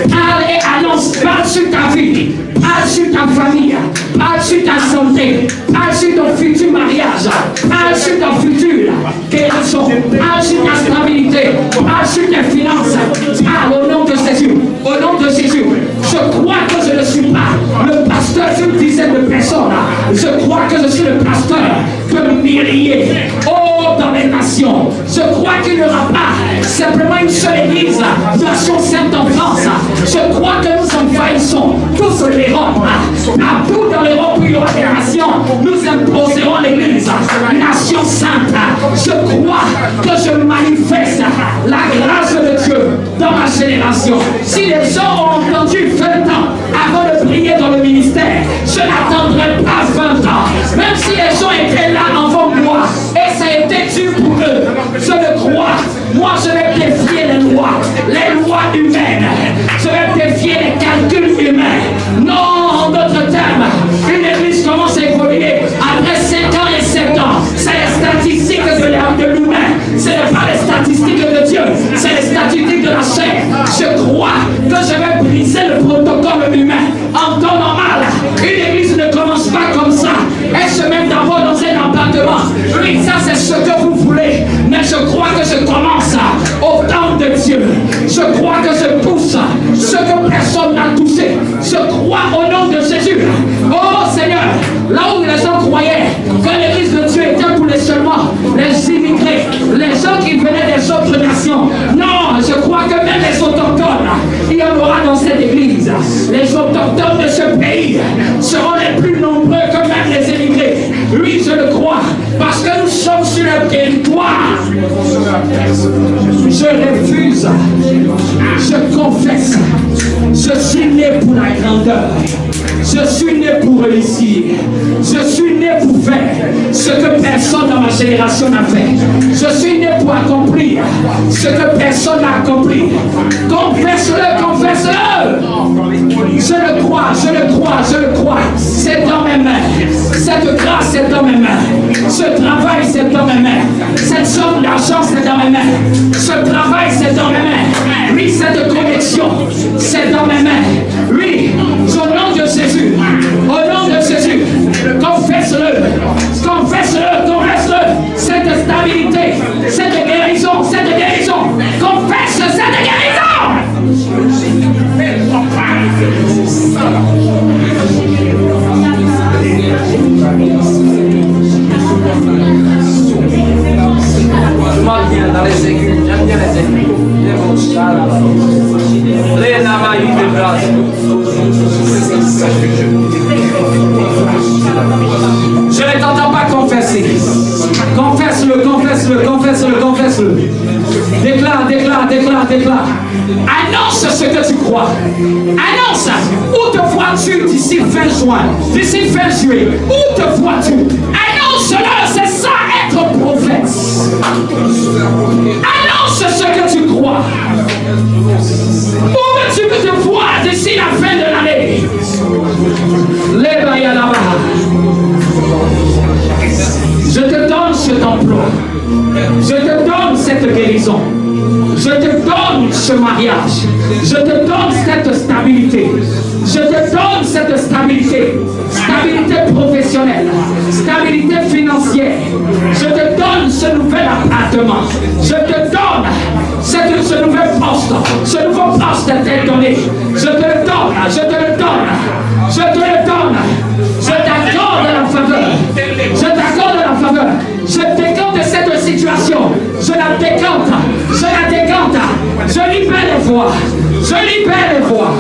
Parle et annonce, parle sur ta vie, parle sur ta famille, parle sur ta santé, parle sur ton futur mariage, parle sur ton futur guérison, parle sur ta stabilité, parle sur tes finances. Parle au nom de Jésus, au nom de Jésus. Je crois que je ne suis pas le pasteur d'une dizaine de personnes. Je crois que je suis le pasteur de milliers. Dans les nations, je crois qu'il n'y aura pas simplement une seule église, nation sainte en France. Je crois que nous envahissons tous l'Europe. Partout dans l'Europe où il y aura des nations, nous imposerons l'église, nation sainte. Je crois que je manifeste la grâce de Dieu dans ma génération. Si les gens ont entendu 20 ans avant de prier dans le ministère, je n'attendrai pas 20 ans. Même si les gens étaient là avant moi, et ça a été dur pour eux, je le crois. Moi, je vais défier les lois humaines. Je vais défier les calculs humains. Non, en d'autres termes, une église commence à évoluer après 5 ans et 7 ans. C'est les statistiques de l'humain. Ce n'est pas les statistiques de Dieu. C'est les statistiques de la chair. Je crois que je vais briser le protocole humain. En temps normal, une église ne commence pas comme ça. Elle se met d'abord dans un appartement. Oui, ça c'est ce que vous voulez. Mais je crois que je commence au temps de Dieu. Je crois que je pousse ce que personne n'a touché. Je crois au nom de Jésus. Oh Seigneur, là où les gens croyaient que l'église de Dieu était pour seulement les immigrés, les gens qui venaient des autres nations. Non, je crois que même les autochtones, il y en aura dans cette église. Les autochtones de ce pays seront les plus nombreux que même les immigrés. Oui, je le crois, parce que nous sommes sur le territoire. Je refuse, je confesse, je suis né pour la grandeur. Je suis né pour réussir. Je suis né pour faire ce que personne dans ma génération n'a fait. Je suis né pour accomplir ce que personne n'a accompli. Confesse-le, confesse-le. Je le crois, je le crois, je le crois. C'est dans mes mains. Cette grâce est dans mes mains. Ce travail, c'est dans mes mains. Cette somme d'argent, c'est dans mes mains. Ce travail, c'est dans mes mains. Oui, cette connexion, c'est dans mes mains. Oui, au nom de Jésus. Au nom de Jésus, confesse-le, confesse-le, confesse-le, cette stabilité, cette guérison, confesse cette guérison. Moi bien dans les aigus, j'aime bien les aigus, les namaïs de grâce. Je ne t'entends pas confesser. Confesse-le, confesse-le, confesse-le, confesse-le. Déclare, déclare, déclare, déclare. Annonce ce que tu crois. Annonce. Où te vois-tu d'ici fin juin, d'ici fin juillet? Où te vois-tu? Annonce-le, c'est ça être prophète. Annonce ce que tu crois. Où veux-tu que te vois d'ici la fin de l'année? Je te donne cet emploi. Je te donne cette guérison. Je te donne cette stabilité. Je te donne cette stabilité. Stabilité professionnelle. Stabilité financière. Je te donne ce nouvel appartement. Je te donne ce nouvel poste. Ce nouveau poste t'est donné. Je te le donne. Je te le donne. Je te le donne. Je t'accorde la faveur. Je t'accorde la faveur. Je décante cette situation. Je la décante. Je la décante. Je libère les voies. Je libère les voies.